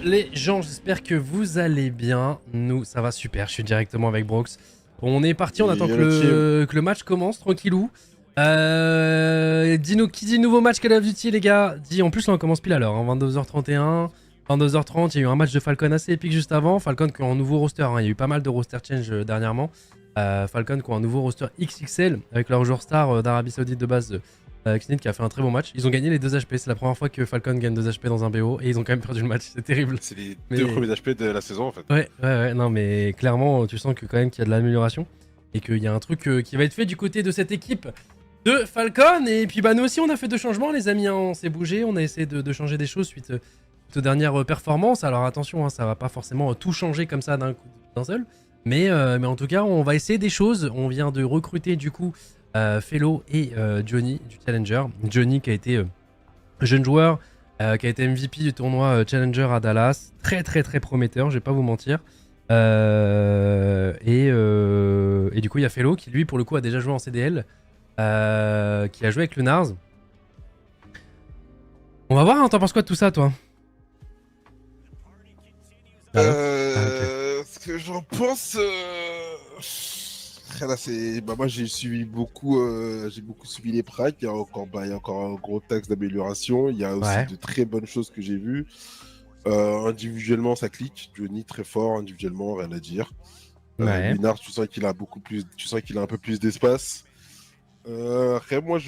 les gens, j'espère que vous allez bien. Nous, ça va super, je suis directement avec Brox. On est parti, on attend que le match commence, tranquillou. Dis-nous, qui dit nouveau match Call of Duty, les gars? Dis, en plus, là, on commence pile à l'heure, hein, 22h31, 22h30, il y a eu un match de Falcon assez épique juste avant. Falcon qui ont un nouveau roster, hein, il y a eu pas mal de roster change dernièrement. Falcon qui ont un nouveau roster XXL avec leur joueur star d'Arabie Saoudite de base. Xnid qui a fait un très bon match. Ils ont gagné les 2 HP, c'est la première fois que Falcon gagne 2 HP dans un BO et ils ont quand même perdu le match, c'est terrible. C'est les 2 premiers HP de la saison en fait. Ouais, non mais clairement tu sens que quand même qu'il y a de l'amélioration et qu'il y a un truc qui va être fait du côté de cette équipe de Falcon. Et puis bah nous aussi on a fait 2 changements les amis, hein. On s'est bougé, on a essayé de changer des choses suite aux dernières performances. Alors attention, hein, ça va pas forcément tout changer comme ça d'un seul. Mais en tout cas on va essayer des choses. On vient de recruter du coup Fellow et Johnny du Challenger. Johnny qui a été jeune joueur, qui a été MVP du tournoi Challenger à Dallas. Très prometteur, je vais pas vous mentir. Et du coup il y a Fellow qui lui pour le coup a déjà joué en CDL, qui a joué avec le Nars. On va voir, hein, t'en penses quoi de tout ça toi? Ce que j'en pense, là, moi j'ai suivi beaucoup, j'ai beaucoup suivi les pracs. Il y a encore un gros axe d'amélioration. Il y a aussi de très bonnes choses que j'ai vues. Individuellement, ça clique. Johnny très fort individuellement, rien à dire. Lunard, tu sens qu'il a beaucoup plus, tu sens qu'il a un peu plus d'espace. Après, moi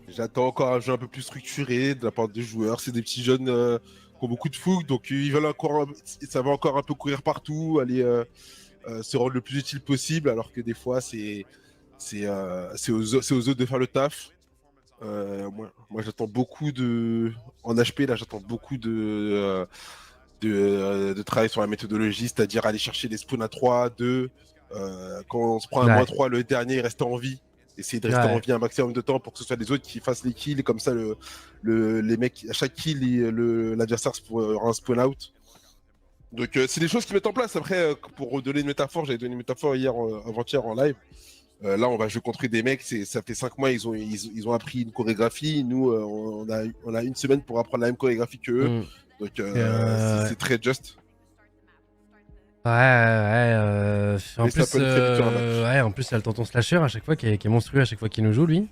j'attends encore un jeu un peu plus structuré de la part des joueurs. C'est des petits jeunes qui ont beaucoup de fougue, donc ils veulent encore, ça va encore un peu courir partout, aller se rendre le plus utile possible, alors que des fois c'est aux autres de faire le taf. Moi j'attends beaucoup en HP là, j'attends beaucoup de travail sur la méthodologie, c'est-à-dire aller chercher des spawns à 3, 2, quand on se prend un -3, le dernier il reste en vie. Essayer de rester en vie un maximum de temps pour que ce soit les autres qui fassent les kills, comme ça les mecs, à chaque kill, l'adversaire aura un spawn out. Donc c'est des choses qui mettent en place. Après, pour donner une métaphore, j'avais donné une métaphore avant-hier en live. Là, on va jouer contre des mecs, ça fait 5 mois, ils ont appris une chorégraphie. Nous, on a une semaine pour apprendre la même chorégraphie qu'eux. Donc c'est très just. En plus, il y a le tonton Slasher à chaque fois qui est monstrueux à chaque fois qu'il nous joue, lui.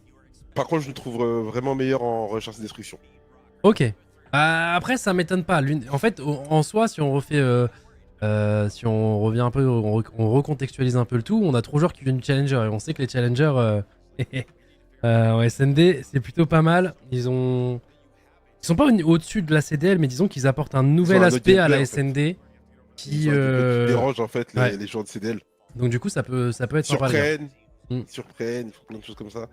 Par contre, je le trouve vraiment meilleur en recherche et destruction. Ok. Après, ça m'étonne pas. En fait, en soi, si on refait, si on revient un peu, on recontextualise un peu le tout, on a 3 joueurs qui viennent du Challenger et on sait que les Challengers en SND, c'est plutôt pas mal. Ils sont pas au-dessus de la CDL, mais disons qu'ils apportent un nouvel aspect à la SND. Qui dérange en fait les joueurs de CDL. Donc du coup ça peut être surprennent, ils font plein de choses comme ça.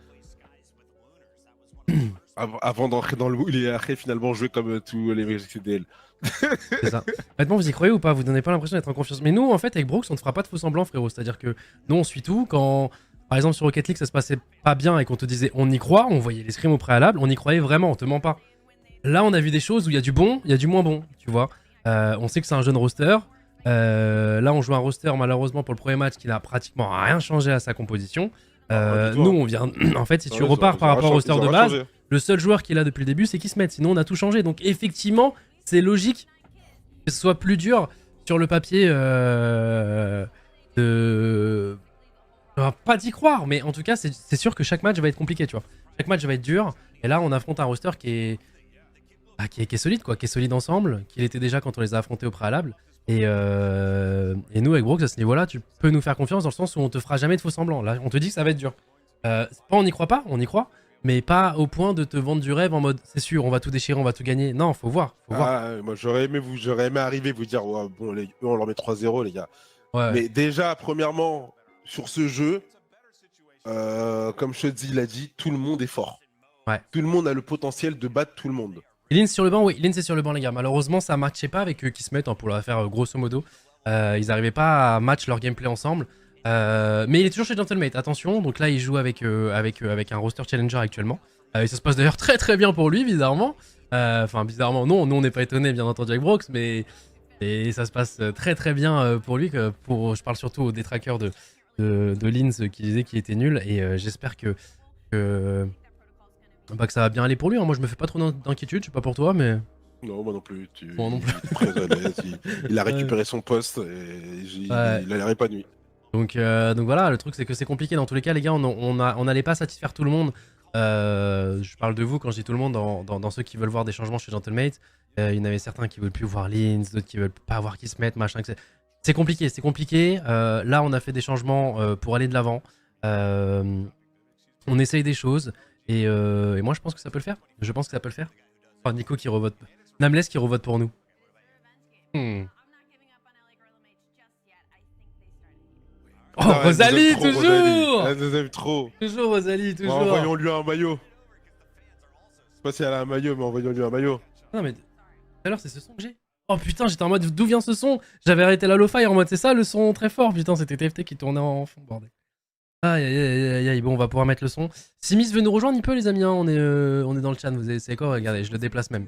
Avant d'entrer dans le moule et après finalement jouer comme tous les mecs de CDL. C'est ça. Honnêtement, vous y croyez ou pas? Vous donnez pas l'impression d'être en confiance? Mais nous en fait avec Brooks on ne fera pas de faux semblants, frérot. C'est-à-dire que nous on suit tout. Quand par exemple sur Rocket League ça se passait pas bien et qu'on te disait on y croit, on voyait les scrims au préalable, on y croyait vraiment, on te ment pas. Là on a vu des choses où il y a du bon, il y a du moins bon, tu vois. On sait que c'est un jeune roster. Là on joue un roster malheureusement pour le premier match qui n'a pratiquement rien changé à sa composition. Nous on vient en fait si tu repars par rapport au roster de base, le seul joueur qui est là depuis le début c'est Kismet, sinon on a tout changé. Donc effectivement c'est logique que ce soit plus dur sur le papier pas d'y croire, mais en tout cas c'est sûr que chaque match va être compliqué, tu vois. Chaque match va être dur et là on affronte un roster qui est solide quoi, qui est solide ensemble, qu'il était déjà quand on les a affrontés au préalable. Et nous avec Brooks à ce niveau là tu peux nous faire confiance dans le sens où on te fera jamais de faux semblants. Là on te dit que ça va être dur, pas on n'y croit pas, on y croit, mais pas au point de te vendre du rêve en mode c'est sûr on va tout déchirer, on va tout gagner. Non, faut voir, moi j'aurais aimé arriver vous dire ouais, bon eux, on leur met 3-0 les gars. Mais déjà premièrement sur ce jeu, comme Shudzy l'a dit, tout le monde est fort. Tout le monde a le potentiel de battre tout le monde. Lynn sur le banc, oui, Lynn c'est sur le banc les gars. Malheureusement ça matchait pas avec Kismet, hein, pour la faire grosso modo. Ils arrivaient pas à match leur gameplay ensemble. Mais il est toujours chez Gentlemate, attention. Donc là il joue avec un roster challenger actuellement. Et ça se passe d'ailleurs très bien pour lui bizarrement. Enfin bizarrement non, nous on n'est pas étonnés bien entendu avec Brox, mais ça se passe très bien pour lui. Je parle surtout aux détraqueurs de Linz qui disaient qu'il était nul. Et j'espère que ça va bien aller pour lui, hein. Moi je me fais pas trop d'inquiétude, je sais pas pour toi mais... Non, moi non plus. Moi non plus. Il est très à l'aise. Il a récupéré son poste et il a l'air épanoui. Donc voilà, le truc c'est que c'est compliqué. Dans tous les cas, les gars, on n'allait pas satisfaire tout le monde. Je parle de vous quand je dis tout le monde, dans ceux qui veulent voir des changements chez Gentlemate. Il y en avait certains qui veulent plus voir Lins, d'autres qui veulent pas voir qui se mettent, machin. C'est compliqué, c'est compliqué. Là, on a fait des changements pour aller de l'avant. On essaye des choses. Et moi, je pense que ça peut le faire. Je pense que ça peut le faire. Enfin, Nico qui revote. Nameless qui revote pour nous. Oh, Ah, Rosalie, trop, toujours Rosalie. Elle nous aime trop. Toujours Rosalie, toujours. Envoyons-lui un maillot. Je sais pas si elle a un maillot, mais envoyons-lui un maillot. Non, mais tout à l'heure, c'est ce son que j'ai. Oh putain, j'étais en mode d'où vient ce son? J'avais arrêté la lo-fi en mode c'est ça le son très fort. Putain, c'était TFT qui tournait en fond, bordel. Aïe aïe aïe aïe aïe. Bon, on va pouvoir mettre le son. Simis veut nous rejoindre, il peut, les amis. Hein. On est dans le chat. Vous savez quoi? Regardez, je le déplace même.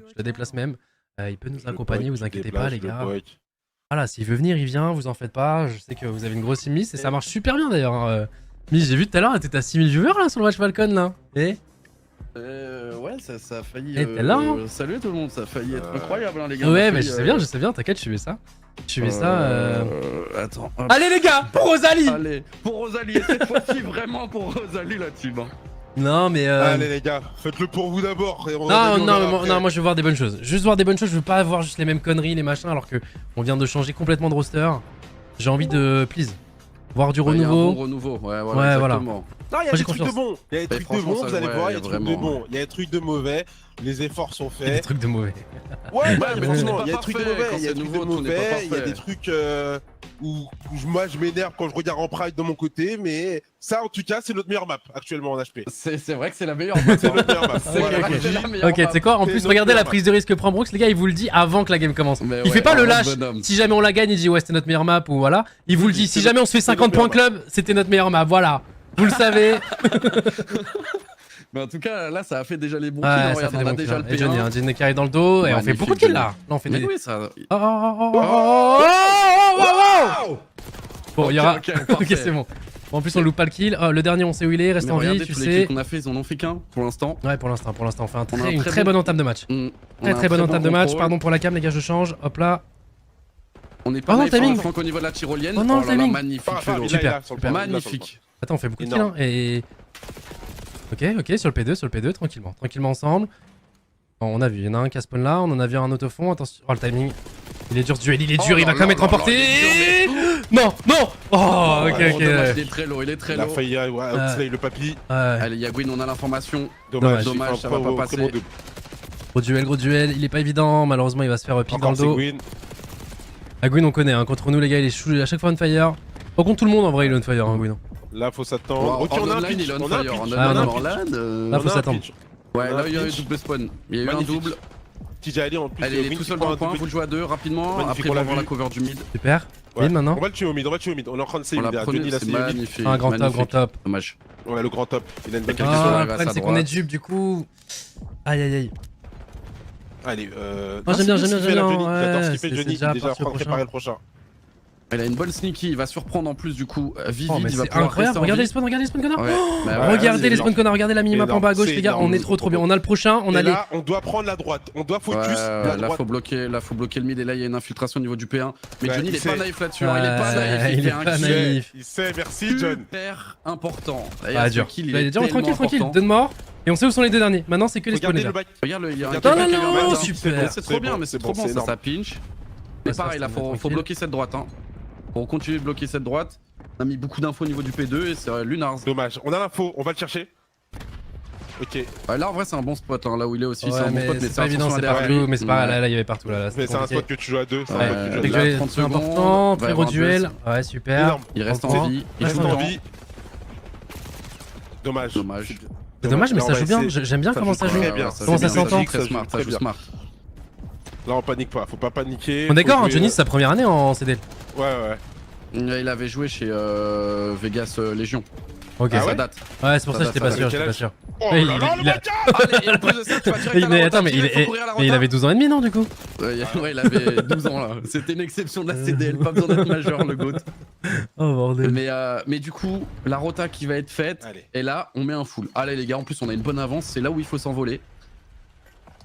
Il peut nous accompagner, vous inquiétez pas, les gars. Voilà, s'il veut venir, il vient, vous en faites pas. Je sais que vous avez une grosse team Miss et ça marche super bien d'ailleurs. Hein. Miss, j'ai vu tout à l'heure, t'étais à 6000 viewers là sur le match Falcon là. Et ouais, ça a failli. t'es là, hein. Salut tout le monde, ça a failli être incroyable, hein, les gars. ouais, mais je sais bien, t'inquiète, je fais ça. Attends. Allez, les gars, pour Rosalie! Allez, pour Rosalie, et cette fois-ci vraiment pour Rosalie là-dessus. Non, mais. Allez, les gars, faites-le pour vous d'abord. Non, moi je veux voir des bonnes choses. Juste voir des bonnes choses, je veux pas avoir juste les mêmes conneries, les machins, alors que on vient de changer complètement de roster. J'ai envie de. Please. Voir du renouveau. Il y a un bon renouveau, ouais, voilà. Non, il y a des trucs de bons. Il y a des trucs de bons, vous allez voir, il y a des trucs de bons. Il y a des trucs de mauvais. Les efforts sont Il y a des faits. trucs de mauvais. Ouais, mais franchement, il y a des pas trucs de parfait, mauvais. quand Il y a c'est des trucs de nouveau, tout n'est pas mauvais. Il y a parfait. des trucs où moi je m'énerve quand je regarde en pride de mon côté. Mais ça, en tout cas, c'est notre meilleure map actuellement en HP. C'est vrai que c'est la meilleure map. C'est notre meilleure map. C'est Voilà, vrai que je c'est la dis. meilleure Ok, map. tu sais quoi? En C'est plus, notre regardez la meilleure prise de risque que prend Brooks, les gars, il vous le dit avant que la game commence. Mais Il ouais, fait pas le un lâche. bonhomme. Si jamais on la gagne, il dit ouais, c'était notre meilleure map ou voilà. Il vous le dit. Si c'est jamais on se fait c'est 50 points notre meilleure club, c'était notre meilleure map. Voilà. Vous le savez. Mais en tout cas, là, ça a fait déjà les bons Ouais, kills. ça Regarde, fait on des a bons déjà kills. le Et Johnny, P1. un Johnny carré dans le dos et on fait Magnifique, beaucoup de kills là. Johnny. Là, on fait Mais des. oui, ça. Bon, il y aura. Ok, Ok, parfait. c'est bon. Bon, en plus, on loupe pas le kill. Oh, le dernier, on sait où il est, reste Mais en vie, regardez tu tous les sais. kills qu'on a fait, ils en ont fait qu'un pour l'instant. Ouais, pour l'instant, on fait On a un une très très bon- bonne entame de match. Très bonne entame de match. Pardon pour la cam, les gars, je change. Hop là. On est pas Oh non, naïf, timing. franchement, qu'au niveau de la tyrolienne. Oh non, le là là, timing. magnifique. Enfin, Felo. il a, Super, il a, sur le super. point, il a sur le Magnifique. Attends, on fait beaucoup de kills Énorme. hein. Et. Ok, sur le P2, tranquillement ensemble. Bon, on a vu, il y en a un qui a spawn là, on en a vu un autofond, attention. Oh le timing. Il est dur ce duel, il est dur, Oh il va là quand même là être là remporté. là, il est dur, Non, non. Oh, ok, Oh, ok. dommage, il est très low, il est très Il a low. failli outslay le papy. Ouais. Allez, Yagwin, on a l'information. Dommage, dommage, ça va pas passer. Gros duel, il est pas évident, malheureusement il va se faire pique dans le dos. Agwin on connaît, hein. Contre nous les gars il est à chaque fois on fire. Par contre tout le monde en vrai il est on fire, hein, Agwin. Là, faut s'attendre. Ok, on a un online, pitch. il est on On a un fire. pitch. En Ah, online, non. en LAN. Là, faut On a un s'attendre. pitch. Ouais, On a là un il y a eu pitch. double spawn. Il y a eu un Magnifique. double. TJ Ali en plus. Allez, il est Win tout qui seul prend dans un le point, double. vous le jouez à deux rapidement. Magnifique, Après, on on va l'a voir la vu. cover du mid. Super. Ouais. Mid maintenant. On va le tuer au mid, on est en train de On save. la Johnny, il a c'est save. magnifique. Un grand top, magnifique. grand top. Dommage. Ouais, le grand top. Il a une bonne Quelqu'un qualité. sur Ah, la le glace problème à c'est qu'on droite. est dupe du coup. Aïe aïe aïe. Allez, Moi, j'aime bien, c'est ce qu'il fait, là, Johnny. ouais, J'adore ce qu'il fait, c'est Johnny. Il déjà est déjà en parti au train de préparer le prochain. Il a une bonne sneaky, il va surprendre en plus du coup. Vivid, Oh mais il va c'est pouvoir incroyable, rester en regardez vie. les spawns connard. Ouais, bah ouais, Regardez c'est les spawns énorme. connard, regardez la minimap en Énorme, bas à gauche c'est les gars, on énorme. est trop bien. On a le prochain, on a Et les. là, on doit prendre la droite. On doit focus la Là, droite. faut bloquer le mid et là, il y a une infiltration au niveau du P1. Mais Ouais, Johnny, il est sait. pas naïf là-dessus. Il est pas naïf. il est fait un pas kill naïf. Il sait, merci John. super important. Ah dur. Il va dire tranquille, donne mort. Et on sait où sont les deux derniers. Maintenant c'est que les spawns Regardez les le gars. back. Regarde, il y a un Regarde, quelqu'un qui non, vient non, maintenant. super. C'est trop bien, mais c'est trop bon, ça pinch. Mais Ouais, ça, pareil, là, c'est faut tranquille. bloquer cette droite. Pour continuer de bloquer cette droite. On a mis beaucoup d'infos au niveau du P2 et c'est Lunars. Dommage. On a l'info, on va le chercher. Ok. Là, en vrai, c'est un bon spot. Là où il est aussi, c'est Ouais, un bon mais spot. Mais c'est pas évident, c'est derrière partout. lui. Mais c'est pas là, il y avait partout là. Mais c'est un spot que tu joues à deux. C'est Ouais, un spot que tu joues à Fait que deux. j'ai 30 c'est secondes, important, va très y gros avoir un duel. Ouais, super. Énorme. Il reste Franchement, en vie. Il reste shoot en en temps. vie. Dommage. Dommage. C'est dommage, mais Là, ça on va joue bien. essayer. J'aime bien Ça comment joue ça joue. très bien. Comment ça joue bien, s'entend. joue Très smart, ça très joue bien. smart. Là, on panique pas. Faut pas paniquer. On est d'accord, Faut hein, jouer, Johnny, c'est sa première année en CDL. Ouais. Il avait joué chez Vegas Légion. Ok. Ah Ça ouais date. Ouais, c'est pour ça que j'étais pas ça sûr, date. j'étais pas sûr. Oh Ouais, là là, il le a- bâtard. Allez, et en plus de ça, tu vas direct à la Mais attends, rota, mais faut courir à la il rota. avait 12 ans et demi, non, du coup? Ouais, il avait 12 ans là. C'était une exception de la CDL, pas besoin d'être majeur le GOAT. Oh bordel. Mais du coup, la rota qui va être faite, Allez. et là, on met un full. Allez les gars, en plus on a une bonne avance, c'est là où il faut s'envoler.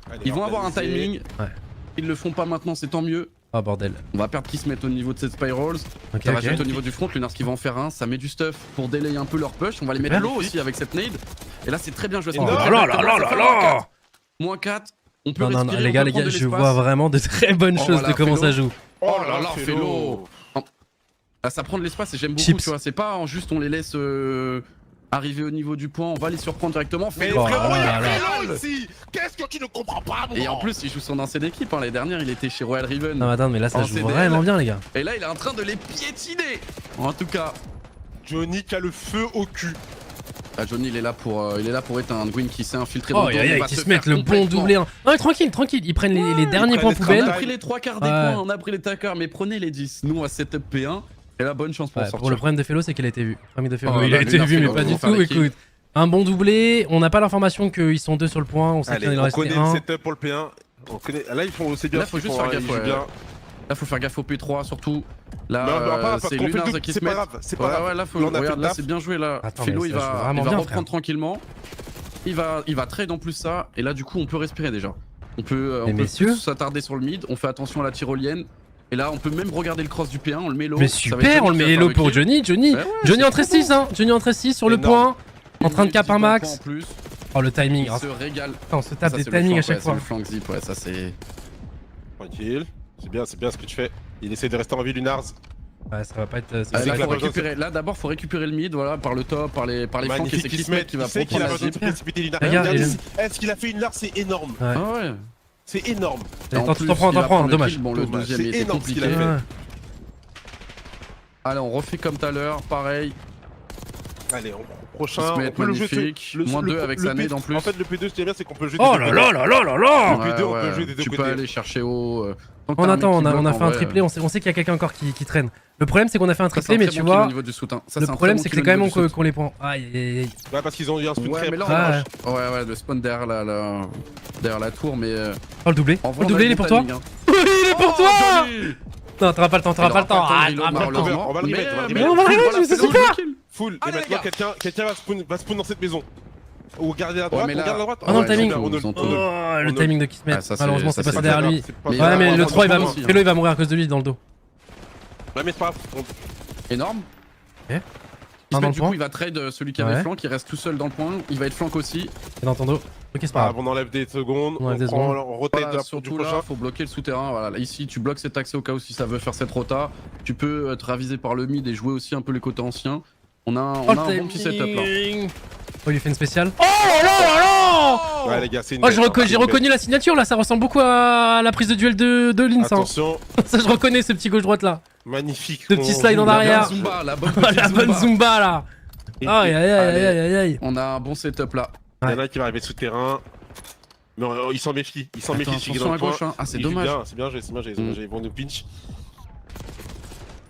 Allez, Ils vont avoir un organisé. timing. Ils le font pas maintenant, c'est tant mieux. Oh bordel. On va perdre qui se mettent au niveau de cette spirals. Ok, Ça va ok. juste au niveau du front, Lunars qui va en faire un, ça met du stuff pour délayer un peu leur push. On va les mettre Super. low aussi avec cette nade. Et là, c'est très bien joué. Oh là là là là là. Moins 4. On peut Non, non, non, respirer, les on gars, peut prendre de je l'espace. vois vraiment de très bonnes Oh, choses voilà, de comment Félo. ça joue. Oh là là, Félo. Là, ça prend de l'espace et j'aime beaucoup, Chips. tu vois. C'est pas en juste on les laisse arriver au niveau du point, on va les surprendre directement. Mais Félo. Oh frérot, là il y là a là. Félo ici. Qu'est-ce que tu ne comprends pas, mon Et en grand? plus, il joue son ancienne équipe. Hein. L'année dernière, il était chez Royal Riven. Non, attends, mais là, ça En joue CDL. vraiment bien, les gars. Et là, il est en train de les piétiner. En tout cas, Johnny qui a le feu au cul. Johnny, il est là pour éteindre. Gwyn qui s'est infiltré Oh, dans le dos, aïe, il aïe, va qui se se mettent faire le bon complètement. doublé. Non, mais tranquille, tranquille. Ils prennent les derniers ils points prennent les On a poubelles. pris les 3 quarts des Ouais. points, on a pris les tackers, mais prenez les 10. Nous, on va setup P1. Et la bonne chance pour Ouais, sortir. pour le problème de Félo, c'est qu'il a été vu. Le problème de Félo, Oh, il bah, a été Lunar vu, mais Félo, pas ils du vont faire tout. les kills. Écoute, un bon doublé. On n'a pas l'information qu'ils sont deux sur le point. On sait qu'il Allez, en on reste connaît le un. setup pour le P1. On connaît... Là, ils font aussi bien. Là, faut ce qu'ils juste font, faire hein, gaffe, ils jouent ouais. bien. Là, faut faire gaffe au P3 surtout. Là, Non, pas, parce c'est qu'on fait Lunars le qui c'est se pas met. grave, c'est pas Ouais, grave. ouais, là, faut. Là, on a fait Regarde, le là, taf. c'est bien joué là. Attends, Félo, mais il ça joue va vraiment bien, reprendre frère. tranquillement. Il va trade en plus ça. Et là, du coup, on peut respirer déjà. On peut messieurs. plus s'attarder sur le mid. On fait attention à la tyrolienne. Et là, on peut même regarder le cross du P1. On le met low. Mais Ça va être super, Johnny on le qui va met faire hello le pour kill. Johnny. Johnny, Ouais, ouais, Johnny c'est en trop 13-6, hein. Johnny en 13-6 sur le Énorme. point. En Une train de minute cap 10 un points max. en plus. Oh, le timing. Il Ah, se régale. putain, on se tape Ça, des c'est le timings à flank, chaque ouais, fois. C'est le flank zip, ouais, ça c'est. Tranquille. C'est bien ce que tu fais. Il essaie de rester en vie, Lunars. Ouais, ça va pas être. ça Ah, va c'est pas là, que être- faut la récupérer. Là, d'abord, faut récupérer le mid, voilà, par le top, par les flancs. Et Magnifique, c'est il se Kismet met, qui va il sait qu'il prendre a la besoin de zip. se précipiter, Lunars. Regarde, Regarde, il ce qu'il a fait, Lunars, c'est énorme. Ouais. Ah ouais. C'est énorme. Et en Attends, plus, t'en prends, il va t'en prends, prendre le dommage. kill. Bon, le Dommage, deuxième c'est il était énorme ce qu'il compliqué. a fait. Ouais. Allez, on refait comme tout à l'heure, pareil. Allez, prochain. Kismet, On peut le jouer. magnifique. Moins 2 avec sa nade en plus. En fait, le P2, ce qui est bien, c'est qu'on peut jouer Oh des là deux là côtés. là là là là. Ouais. P2, on peut jouer des deux Tu peux côtés. aller chercher haut. tant que On t'as un attend, mec qui on a bloque, fait en un vrai, triplé, on sait qu'il y a quelqu'un encore qui traîne. Le problème c'est qu'on a fait un ça, c'est triplé, un mais très tu bon kill au vois, niveau du soutien. Ça, le c'est un problème très c'est que bon c'est quand même kill au niveau du qu'on les prend. Aïe aïe aïe. Ouais, parce qu'ils ont eu un sprint Ouais, très mais là, proche. Ouais, le spawn derrière derrière la tour, mais. Oh le doublé. En Oh, vrai, le doublé il est pour toi. Oui il est pour toi. Non t'auras pas le temps, t'auras pas le temps. Ah, t'auras pas le temps. On va le remettre, on va le Mais remettre. on va le remettre, c'est super. Full. Et Allez, maintenant, les gars. quelqu'un va spawn dans cette maison. Ou garder la droite, mais on là- garde la droite. Ah non, le Ouais, timing. super, on Ils ont ne- tout on ne- Oh, le on timing de Kismet. Ah, ça, c'est- Malheureusement ça, c'est c'est passé pas derrière lui. c'est pas Mais grave. Ouais mais on le va 3 il va prendre aussi, hein. Félo il va mourir à cause de lui dans le dos. Ouais, mais c'est pas grave. Énorme. Un Kismet, dans le du point. coup, il va trade celui qui avait Ouais. flanc, qui reste tout seul dans le point. Il va être flank aussi. C'est dans ton dos. Ok c'est pas Ah, grave. on enlève des secondes. On enlève des prend- secondes. on rotate Voilà, du surtout prochain. là, faut bloquer le souterrain. Voilà, là, ici, tu bloques cet accès au cas où si ça veut faire cette rota. Tu peux être ravisé par le mid et jouer aussi un peu les côtés anciens. On a un Oh, bon petit setup là. Oh il lui fait une spéciale. Oh là là là. Ouais, les gars, c'est une Oh bête, hein, j'ai c'est une reconnu la signature là, ça ressemble beaucoup à la prise de duel de Lins. bête. Hein. Attention, Ça je reconnais ce petit gauche droite là. magnifique. Le petit On slide en joue la arrière. bonne Zumba. La bonne Oh, la bonne Zumba là. Et- Aïe aïe aïe Allez. aïe aïe aïe. On a un bon setup là. Il y en a un qui va arriver souterrain. Mais il s'en méfie. Il s'en méfie. Attends, celui qui est attention dans à le point. gauche, hein. Ah, c'est Il joue dommage. bien, c'est bien joué, c'est bien joué. Ils vont nous pinch.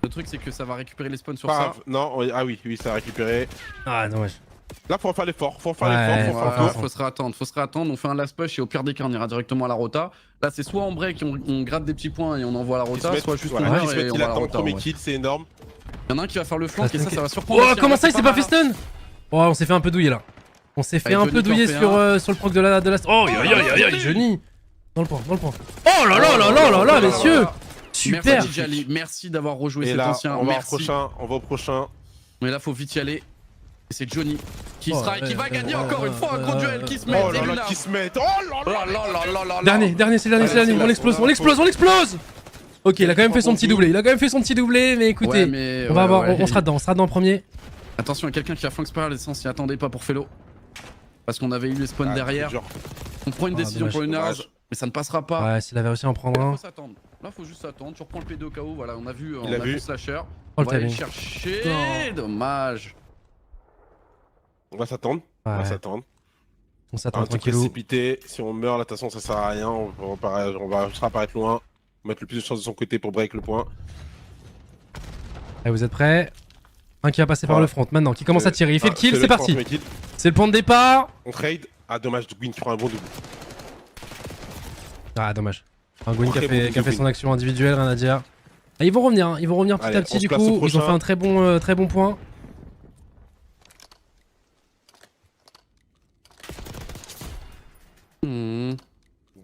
Le truc, c'est que ça va récupérer les spawns sur Pas ça. grave. Non, ah oui, ça a récupéré. Ah dommage. Là, faut faire l'effort. Faut faire Ouais, l'effort. Faut faire ouais, le ouais. tour. Faut se réattendre. On fait un last push et au pire des cas, on ira directement à la rota. Là, c'est soit en break, on gratte des petits points et on envoie à la Qui se rota, met- soit juste voilà, on qui meurt se met, et on il va à la attend le rota. premier ouais. kill, c'est énorme. Il y en a un qui va faire le flank et ça va surprendre. Oh aussi, hein. comment Là, ça il s'est pas pas fait mal, hein. stun. Oh on s'est fait un peu douiller là. On s'est fait Avec un Johnny peu qui en douiller fait sur le proc de la. Oh aïe aïe aïe aïe Johnny. Johnny. Dans le point, dans le point. Oh là là là là là là messieurs. Super. Merci Jali, merci d'avoir rejoué Et cet là, ancien. on va au Merci. prochain. On va au prochain. Mais là, faut vite y aller. Et c'est Johnny qui Oh, sera et qui va gagner encore une fois un gros duel qui se Oh met. là là, qui se met. Oh là là. Dernier, c'est le dernier, Allez, on l'explose, on l'explose, on l'explose. Ok, il a quand même fait son petit doublé, mais écoutez, on va voir, on sera dedans en premier. Attention, il y a quelqu'un qui a flank spiral et on s'y attendait pas pour Félo. Parce qu'on avait eu les spawns derrière. On prend une Ah, décision dommage. pour une Dommage. mais ça ne passera pas. Ouais, s'il avait réussi à en prendre Là, un. faut s'attendre. Là, faut juste s'attendre. Tu reprends le P2 au cas où. Voilà, on a vu, Il a vu. Slasher. Oh On le va aller le timing. chercher. Non. Dommage. On va s'attendre. On va Ouais, s'attendre. on s'attend Un truc tranquillou. précipité. Si on meurt, là, de toute façon, ça sert à rien. On va juste apparaître loin. Mettre le plus de chance de son côté pour break le point. Allez, vous êtes prêts? Un qui va passer par Ouais. le front maintenant, qui commence à tirer, il fait le kill, c'est le parti. premier kill. C'est le point de départ. On trade. Ah, dommage, Gwyn qui prend un bon double. Ah, dommage. Un Gwyn qui a Très fait, bon qui a fait Gwyn. son action individuelle, rien à dire. Ah, ils vont revenir petit Allez, à on petit se du place au coup. Ils ont prochain. fait un très bon point.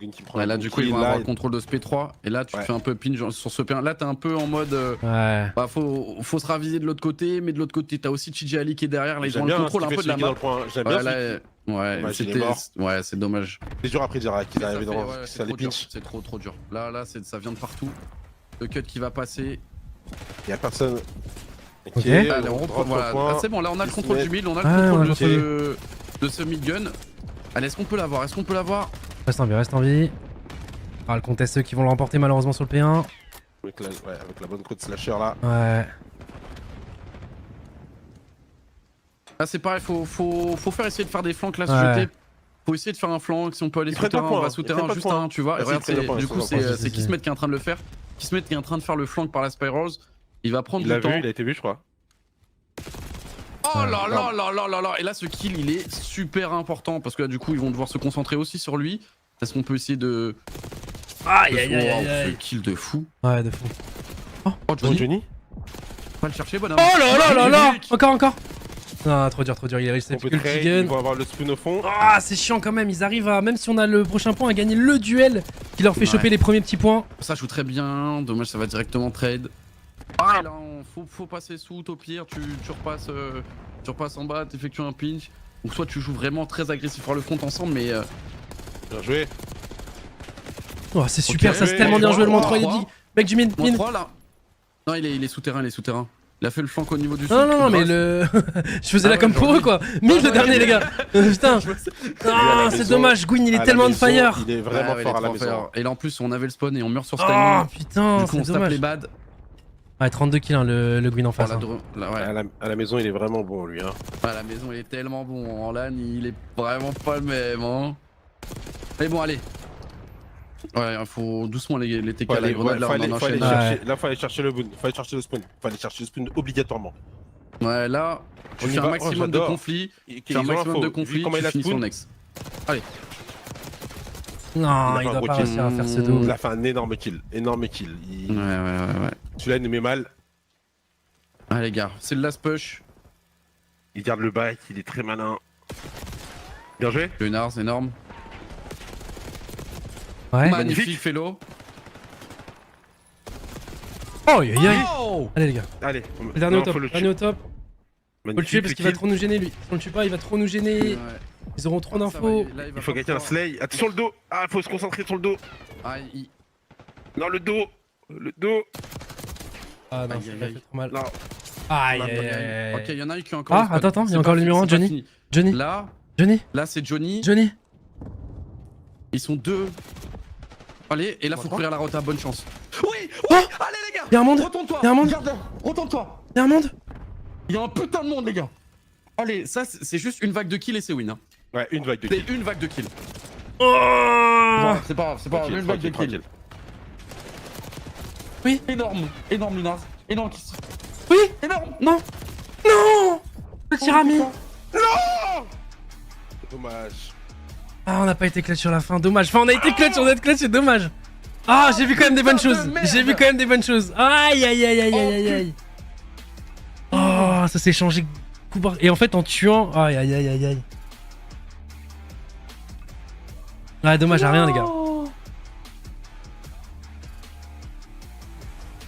Gun qui prend Ouais, un là, bon du coup, ils kill, vont là, avoir le contrôle de ce P3. Et là, tu Ouais. fais un peu pinch sur ce P1. Là, t'es un peu en mode. Ouais. Bah, faut se raviser de l'autre côté. Mais de l'autre côté, t'as aussi TJ Ali qui est derrière. Là, ils J'aime ont le bien, contrôle ce un qu'il peu fait, de la celui qui est dans map. le point. J'aime Ouais, bien là, celui qui- ouais, Dommage, il est c'était. mort. Ouais, c'est dommage. C'est dur après de dire qu'ils Mais ça arrivent fait- dans. ouais, Ça c'est les trop dur. pinch. C'est trop dur. Là, ça vient de partout. Le cut qui va passer. Il y a personne. Ok. Allez, on on rentre reprend. au Voilà. point. Ah, c'est bon, là, on a le Ils contrôle se du mid. On a Ah, le contrôle on a de ce mid-gun. Allez, est-ce qu'on peut l'avoir? Est-ce qu'on peut l'avoir? Reste en vie, reste en vie. Ah, le contest, ceux qui vont le remporter malheureusement sur le P1. Avec la bonne côte slasher là. Ouais. Là, c'est pareil, faut faire essayer de faire des flancs là, se Ouais. jeter. Faut essayer de faire un flanc, si on peut aller Ils prennent souterrain, pas de on va point, souterrain, ils prennent pas de juste point. un, tu vois. Ah, Et regarde, si, ils prennent c'est- pas de du point, coup, ils prennent pas de c'est Kismet qui est en train de le faire. Kismet qui est en train de faire le flanc par la Spirals. Il va prendre Il du l'a temps. vu, il a été vu, je crois. Oh là là grave. là là là là. Et là, ce kill, il est super important parce que là, du coup, ils vont devoir se concentrer aussi sur lui. Est-ce qu'on peut essayer de. Aïe de- aïe aïe aïe Wow, aïe. ce kill de fou. Ouais, de fou. Oh, Bon, Johnny, Johnny, va le chercher, bonhomme. Oh là là là là. Magnifique. Encore, encore. Non, trop dur, trop dur. Il a réussi à on peut piquer le trade, petit ils gun. vont avoir le spoon au fond. Ah, c'est chiant quand même. Ils arrivent à, même si on a le prochain point, à gagner le duel qui leur fait Ouais. choper les premiers petits points. Ça joue très bien, dommage ça va directement trade. Ah là, faut passer sous au pire, tu repasses en bas, t'effectues un pinch. Donc soit tu joues vraiment très agressif par le front ensemble, mais Bien joué. Oh, c'est super, Ok, ça c'est mais- tellement bien joué le moins Moins 3. Il trois. dit, mec du mine, moins mine. 3 là. Non, il est souterrain, il est souterrain. Il a fait le flanc au niveau du Non, sud, non, non, tout mais droit. le. Je faisais Ah là ouais, comme pour genre eux quoi. Mille le ouais, dernier, ouais. les gars. Putain. Lui, à Ah, la c'est maison, dommage. Gwyn il à est la tellement on maison, fire. Il est vraiment Ouais, ouais, fort à il la est trop maison. fort. Et là en plus, on avait le spawn et on meurt sur ce Ah, timing. putain, Du coup, on c'est se tape dommage. les bads. Ouais, 32 kills hein, le Gwyn en Oh, face. la hein. ouais. À la maison, il est vraiment bon, lui. Hein. À la maison, il est tellement bon. En LAN, il est vraiment pas le même. Hein. Mais bon, allez. Ouais, il faut doucement les TK à la grenade. Là, on en Faut aller enchaîne. chercher, là, faut aller chercher le spoon. Faut aller chercher le spawn. Faut aller chercher le spawn obligatoirement. Ouais, là, tu On y fais un va. Oh, maximum de j'adore. conflits. Ils Tu fais un ont maximum info. de Vu conflits, comment il tu a finis spawn, son ex. Non, Il il a fait un doit gros pas kill. réussir à faire ce Mmh. double. il a fait un énorme kill. Énorme kill. Ouais. Celui-là, il nous met mal. Ah, les gars, c'est le last push. Il garde le back. Il est très malin. Bien joué. Leonard, c'est énorme. Ouais. Magnifique, Fellow. Oh, aïe aïe aïe. Oh Allez, les gars. Allez. Le dernier au Non, top. faut le Dernier au top. Faut le tuer parce qu'il va kill. trop nous gêner lui. Si on le tue pas, il va trop nous gêner. Ouais. Ils auront trop Ça va, d'infos. là, va Il faut pas gagner un pouvoir- slay. Attention le dos. Ah, faut se concentrer sur le dos. Ah, Non, le dos. Le dos. Ah non, Aïe, ça aïe, fait aïe. trop mal. Non. Aïe Ok, aïe aïe. il y en a un qui a encore. Ah, le spawn. attends, il y a C'est encore pas le numéro fini, un, c'est pas Johnny. fini. Johnny, Là, Johnny, c'est Johnny. Johnny. Ils sont deux. Allez, et là, faut courir la rota, bonne chance. Oui, Oh, allez les gars. il y a un monde. Retourne-toi. Y a un monde. Garde, retourne-toi. Il y a un monde. Il y a un putain de monde, les gars. Allez, ça, c'est juste une vague de kills et c'est win. Hein. Ouais, une vague de C'est kill. une vague de kills. Oh. Bon, c'est pas grave, c'est pas grave, Tranquille, une vague de tranquille, kills. Oui. Énorme, Luna. Énorme. Oui. Énorme. Non. Non. Le tirami. Dommage. Ah, on n'a pas été clutch sur la fin. Dommage. Enfin, on a été clutch. On a été clutch. C'est dommage. Ah, j'ai vu quand même des bonnes Putain de choses. merde. J'ai vu quand même des bonnes choses. Aïe aïe aïe aïe aïe aïe aïe. Oh, ça s'est changé coup par... Et en fait, en tuant... Aïe aïe aïe aïe aïe. Ouais, dommage, à rien, les gars.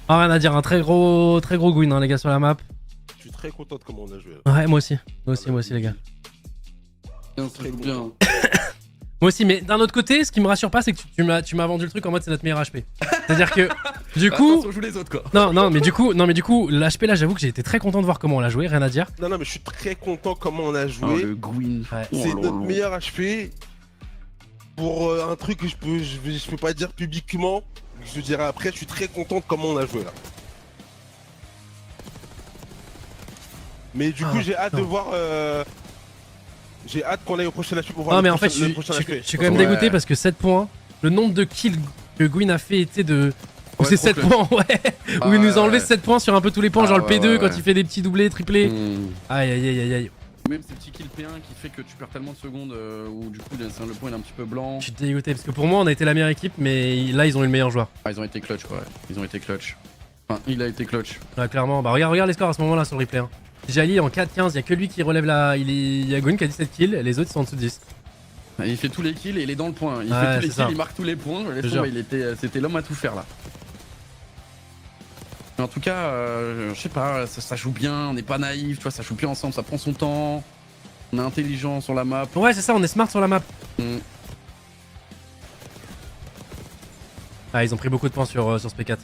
Ah, rien à dire, un très gros Gwyn, hein, les gars, sur la map. Je suis très content de comment on a joué. Ouais, moi aussi, les gars. Bien, ça joue bien. Moi aussi, mais d'un autre côté, ce qui me rassure pas, c'est que tu m'as vendu le truc en mode c'est notre meilleur HP. C'est-à-dire que, du coup... Attention, on joue les autres, quoi. Non, mais du coup, l'HP là, j'avoue que j'ai été très content de voir comment on l'a joué, rien à dire. Non, mais je suis très content comment on a Oh, joué. le Gwyn. Ouais. C'est Oh là notre là. meilleur HP. Pour un truc que je peux pas dire publiquement, je le dirai après, je suis très content de comment on a joué là. Mais du coup, j'ai hâte de non. voir. J'ai hâte qu'on aille au prochain HP pour voir Non, le mais en fait, prochain, je le prochain HP. suis quand même Ouais. dégoûté parce que 7 points, le nombre de kills que Gwyn a fait était de. Ou Ouais, c'est trop 7 clutch. points, ouais. Ah, Où il nous a enlevé ouais. 7 points sur un peu tous les points, Ah, genre le ouais, P2 ouais, quand ouais. il fait des petits doublés, triplés. Hmm. Aïe aïe aïe aïe aïe. Même ces petits kills P1 qui fait que tu perds tellement de secondes où du coup le point il est un petit peu blanc. Je suis dégoûté parce que pour moi, on a été la meilleure équipe, mais là, ils ont eu le meilleur joueur. Ah, ils ont été clutch, ouais. Ils ont été clutch. Enfin, il a été clutch. Ouais, clairement. Bah, regarde les scores à ce moment-là sur le replay. Hein. Jali en 4-15, il y a que lui qui relève la. Il y a Gwyn qui a 17 kills, les autres ils sont en dessous de 10. Il fait tous les kills et il est dans le point. Il Ouais, fait tous les c'est ça. kills, il marque tous les points. Laisse te tomber, jure. c'était l'homme à tout faire là. Mais en tout cas, je sais pas, ça joue bien, on n'est pas naïf, tu vois, ça joue bien ensemble, ça prend son temps. On est intelligent sur la map. Ouais, c'est ça, on est smart sur la map. Mm. Ah, ils ont pris beaucoup de points sur ce P4.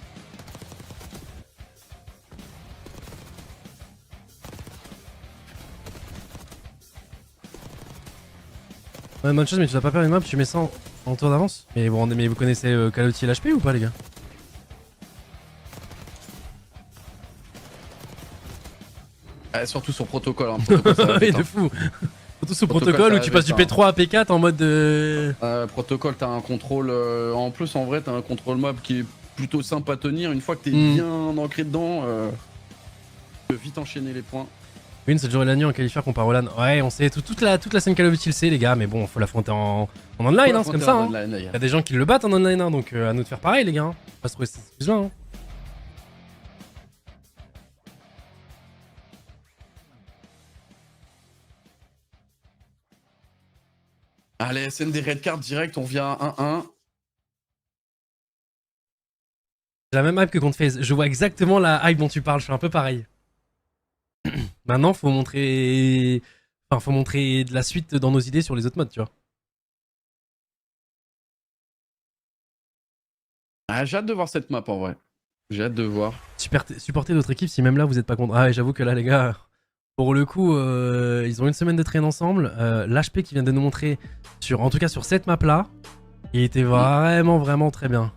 Ouais, bonne chose, mais tu dois pas perdre une map, tu mets ça en tour d'avance. Mais bon, mais vous connaissez Call of Duty LHP ou pas, les gars? Surtout sur protocole. Hein. Protocole, ça va Oui, vite, de hein. fou. Surtout sous Protocole, protocole où ça tu va passes du vite, P3 à P4 en mode Protocole, t'as un contrôle. En plus, en vrai, t'as un contrôle map qui est plutôt simple à tenir. Une fois que t'es bien ancré dedans, tu peux vite enchaîner les points. Une, c'est le jour et la nuit en qualifier comparé au LAN. Ouais, on sait, toute la scène Call of Duty le sait, les gars, mais bon, faut l'affronter en online, hein, c'est comme ça. Hein. Y a des gens qui le battent en online, hein, donc à nous de faire pareil, les gars. Hein. Faut pas se trouver ces excuses-là. Hein. Allez, scène des red cards direct, on vient à 1-1. J'ai la même hype que contre FaZe. Je vois exactement la hype dont tu parles, je suis un peu pareil. Maintenant, faut montrer. Enfin, faut montrer de la suite dans nos idées sur les autres modes, tu vois. Ah, j'ai hâte de voir cette map en vrai. J'ai hâte de voir. Supporter d'autres équipes si même là vous êtes pas contre. Ah ouais, j'avoue que là, les gars, pour le coup, ils ont une semaine de train ensemble. L'HP qui vient de nous montrer, en tout cas sur cette map là, il était vraiment très bien.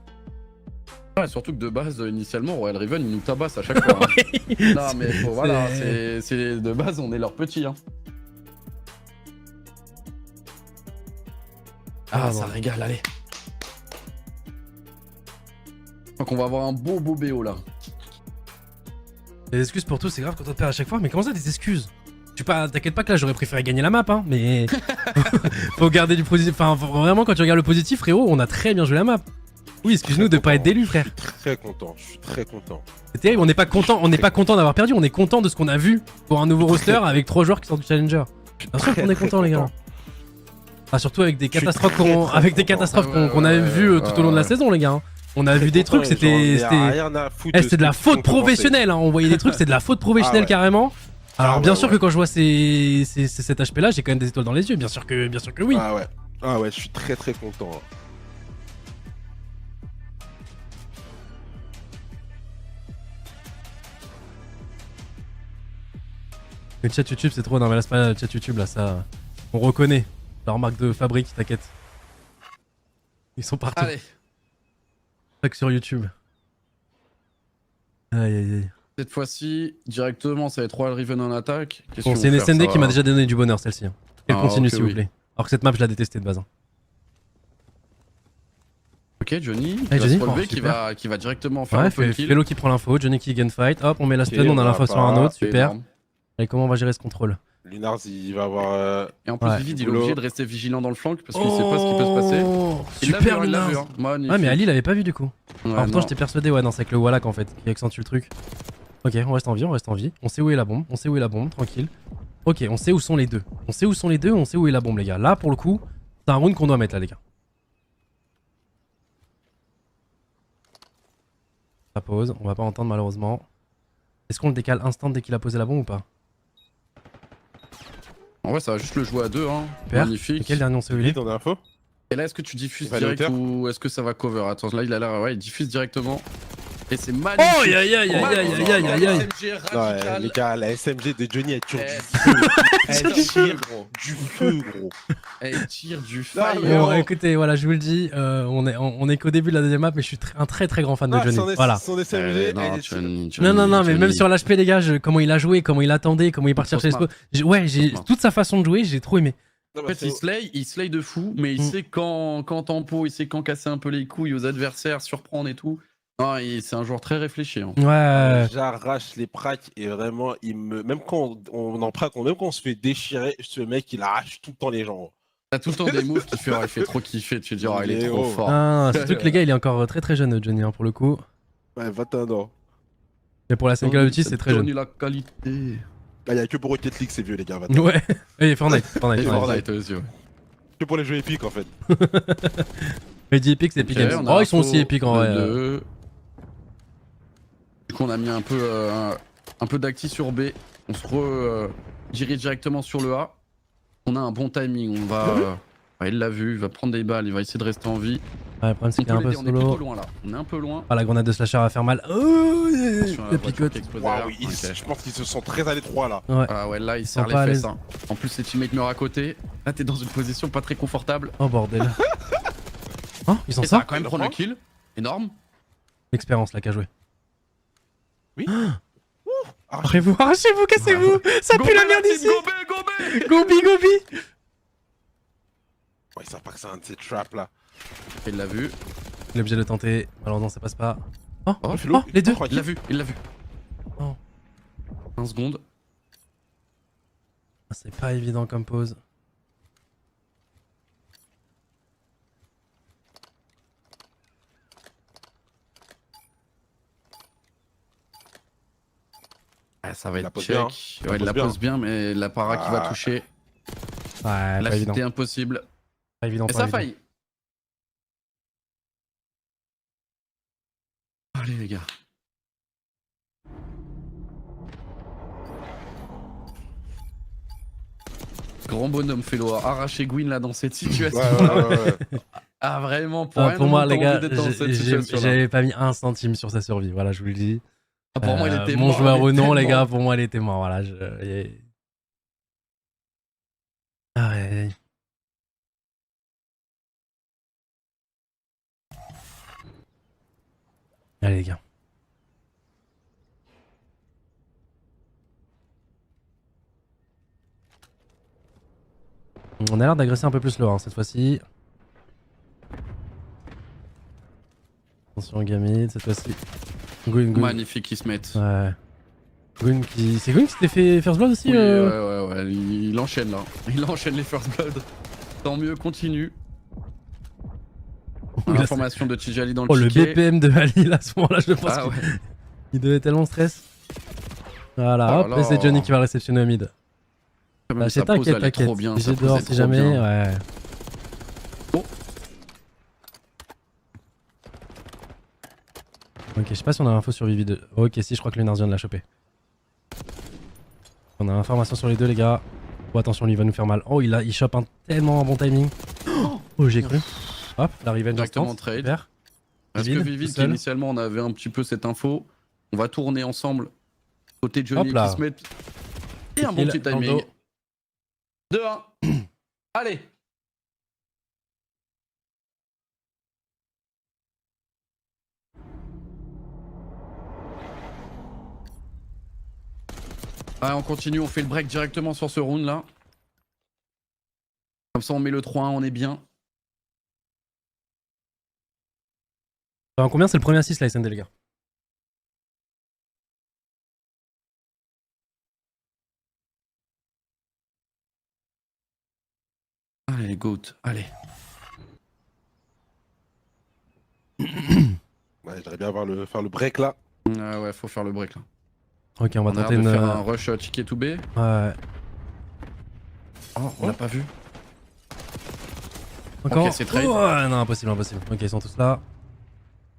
Ouais, surtout que de base, initialement, Royal Riven, ils nous tabassent à chaque fois. Hein. Non, mais voilà, c'est de base, on est leurs petits. Hein. Ah, ça régale, allez. Donc on va avoir un beau BO là. Des excuses pour tout, c'est grave quand on te perd à chaque fois, mais comment ça des excuses? T'inquiète pas que là j'aurais préféré gagner la map, hein, mais faut garder du positif. Enfin, vraiment, quand tu regardes le positif, frérot, on a très bien joué la map. Oui, excuse-nous de pas être d'élu, frère. Je suis très content, je suis très content. C'est terrible, on n'est pas content d'avoir perdu, on est content de ce qu'on a vu pour un nouveau roster avec 3 joueurs qui sortent du Challenger. Bien sûr qu'on est content, les gars. Ah, surtout avec des catastrophes qu'on avait vues tout au long de la saison, les gars. Hein. On a vu des trucs, c'était de la faute professionnelle. Hein. On voyait des trucs, c'est de la faute professionnelle carrément. Alors bien sûr que quand je vois cet HP là, j'ai quand même des étoiles dans les yeux. Bien sûr que oui. Ah ouais, je suis très content. Le chat YouTube c'est trop, non mais là c'est pas le chat YouTube là, ça on reconnaît leur marque de fabrique, t'inquiète. Ils sont partout. Allez. Pas que sur YouTube. Aïe. Cette fois-ci, directement, ça va être Royal Riven en attaque. Bon, c'est une SND qui m'a déjà donné du bonheur celle-ci. Hein. Qu'elle continue s'il vous plaît. Alors que cette map je la détestais de base. Hein. Ok, Johnny, Johnny qui va directement faire un kill. Fellow qui prend l'info, Johnny qui gunfight, hop on met la stun, on a l'info sur un autre, super. Et comment on va gérer ce contrôle? Lunars il va avoir... Et en plus Vivid il est obligé de rester vigilant dans le flank parce qu'il sait pas ce qui peut se passer. Super Lunars. Ah mais Ali l'avait pas vu du coup. Alors pourtant j'étais persuadé, ouais non c'est avec le Wallach en fait qui accentue le truc. Ok on reste en vie, on sait où est la bombe, tranquille. Ok on sait où sont les deux, on sait où est la bombe les gars. Là pour le coup c'est un round qu'on doit mettre là les gars. Ça pose, on va pas entendre malheureusement. Est-ce qu'on le décale instant dès qu'il a posé la bombe ou pas? En vrai ça va juste le jouer à deux hein. Super. Magnifique. Quel dernier on sait où il est? Ton info. Et là est-ce que tu diffuses direct ou est-ce que ça va cover? Attends là il a l'air, ouais il diffuse directement. Et c'est magnifique. Oh aïe. Les gars, la SMG de Johnny elle tire du feu. Elle tire du feu gros. Elle tire du feu. Bon écoutez voilà je vous le dis, on est qu'au début de la deuxième map mais je suis un très grand fan de Johnny. Voilà. Son SMG, non mais même sur l'HP les gars, comment il a joué, comment il attendait, comment il part chercher les spots. Ouais j'ai toute sa façon de jouer, j'ai trop aimé. En fait, il slay de fou, mais il sait quand tempo, il sait quand casser un peu les couilles aux adversaires, surprendre et tout. Non, c'est un joueur très réfléchi. Hein. Ouais. J'arrache les pracs et vraiment, même quand on en praque, même quand on se fait déchirer, ce mec il arrache tout le temps les gens. T'as tout le temps des moves qui il fait trop kiffer, tu te dis, il est trop fort. Ah, surtout que les gars, il est encore très jeune, Johnny, hein, pour le coup. Ouais, 21 ans. Mais pour la scène Call of Duty, c'est très jeune. La qualité. Il y a que pour Rocket League, c'est vieux les gars. Ouais, et Fortnite. Fortnite aussi, ouais. Que pour les jeux épiques en fait. Mais dit épique, c'est Epic Ok, Games. on a Oh, ils sont info aussi épiques en de vrai. deux. Du coup, on a mis un peu d'acti sur B. On se dirige directement sur le A. On a un bon timing. On va. Il l'a vu, il va prendre des balles, il va essayer de rester en vie. Ouais, le problème, c'est On qu'il est peut un peu l'aider, on est plutôt solo. loin là. On est un peu loin. Ah, la grenade de slasher va faire mal. Oh, Attention à la le voiture picote. qui explose Waouh, derrière. Ok. je pense qu'ils se sont très à l'étroit là. Ouais. Ah ouais, là il Ils serre sont les pas à fesses. l'aise. Hein. En plus, ses teammates meurent à côté. Là, t'es dans une position pas très confortable. Oh bordel. Oh, ils s'en Et ça va sortent. quand même prendre le kill. Énorme. L'expérience là qu'a joué. Arrachez- Arrachez-vous, cassez-vous. Ça pue la merde ici. Gobé. Gobi, gobi. Ouais, ils savent pas que c'est un de ces traps là. Il l'a vu. Il est obligé de le tenter. Malheureusement, ça passe pas. Oh, Oh, oh, les deux. Il l'a vu, il l'a vu. Oh. 1 seconde. C'est pas évident comme pause. Ah, ça va Il la être pose check. bien, Ouais, il la pose bien, mais la para qui va Ah. toucher. Ouais, La pas évident. cité impossible. Pas évident, Et pas ça évident. faille. Allez les gars. Grand bonhomme Féloa, arracher Gwyn là dans cette situation. Ouais. Ah vraiment, pour Ah, rien pour au moi, monde, les t'as gars, envie d'être dans cette j'ai- situation-là. j'avais pas mis un centime sur sa survie. Voilà, je vous le dis. Ah, pour moi, il était Mon mort, joueur il ou était non, les mort. gars, pour moi, il était mort. Voilà. Ah ouais. Allez, les gars. On a l'air d'agresser un peu plus le 1 cette fois-ci. Attention, Gamid, cette fois-ci. Gwyn. Magnifique, ils se mettent. Ouais. Gwyn qui. C'est Gwyn qui s'était fait First Blood aussi Oui, ouais. Il enchaîne là. Il enchaîne les First Blood. Tant mieux, continue. Là, c'est- Information de Tijali dans le Oh, le ticket. BPM de Ali, là, à ce moment-là, je pense Ah ouais. qu'il devait tellement stress. Voilà, Oh hop, là et c'est là. Johnny qui va réceptionner au mid. Quand même, Bah, sa c'est pose, t'inquiète, elle est t'inquiète. trop bien. J'ai Sa pose dehors est si trop jamais, bien. ouais. Oh. Ok, je sais pas si on a l'info sur Vivi 2. Ok, si, je crois que le Nars vient de la choper. On a l'information sur les deux, les gars. Oh, attention, lui, il va nous faire mal. Oh, il chope tellement un bon timing. Oh, j'ai cru. Hop, la revenge Directement instant. trade. Super. Parce que Vivid, Vivid, tout seul. initialement, on avait un petit peu cette info. On va tourner ensemble. Côté Johnny Hop là. qui se met. Et un bon Kill petit dans le timing. dos. 2-1. Allez. Allez, on continue, on fait le break directement sur ce round là. Comme ça, on met le 3-1, on est bien. Enfin, combien c'est le premier assist, la SND, les gars? Allez, goat, allez. Ouais, j'aimerais bien faire le break là. Ah ouais, faut faire le break là. Ok, on va On a l'air tenter de une. faire un rush ticket to B. Ouais. Oh, on l'a pas vu. Encore. Ok, c'est trade. Oh, ouais, non, impossible, impossible. Ok, ils sont tous là.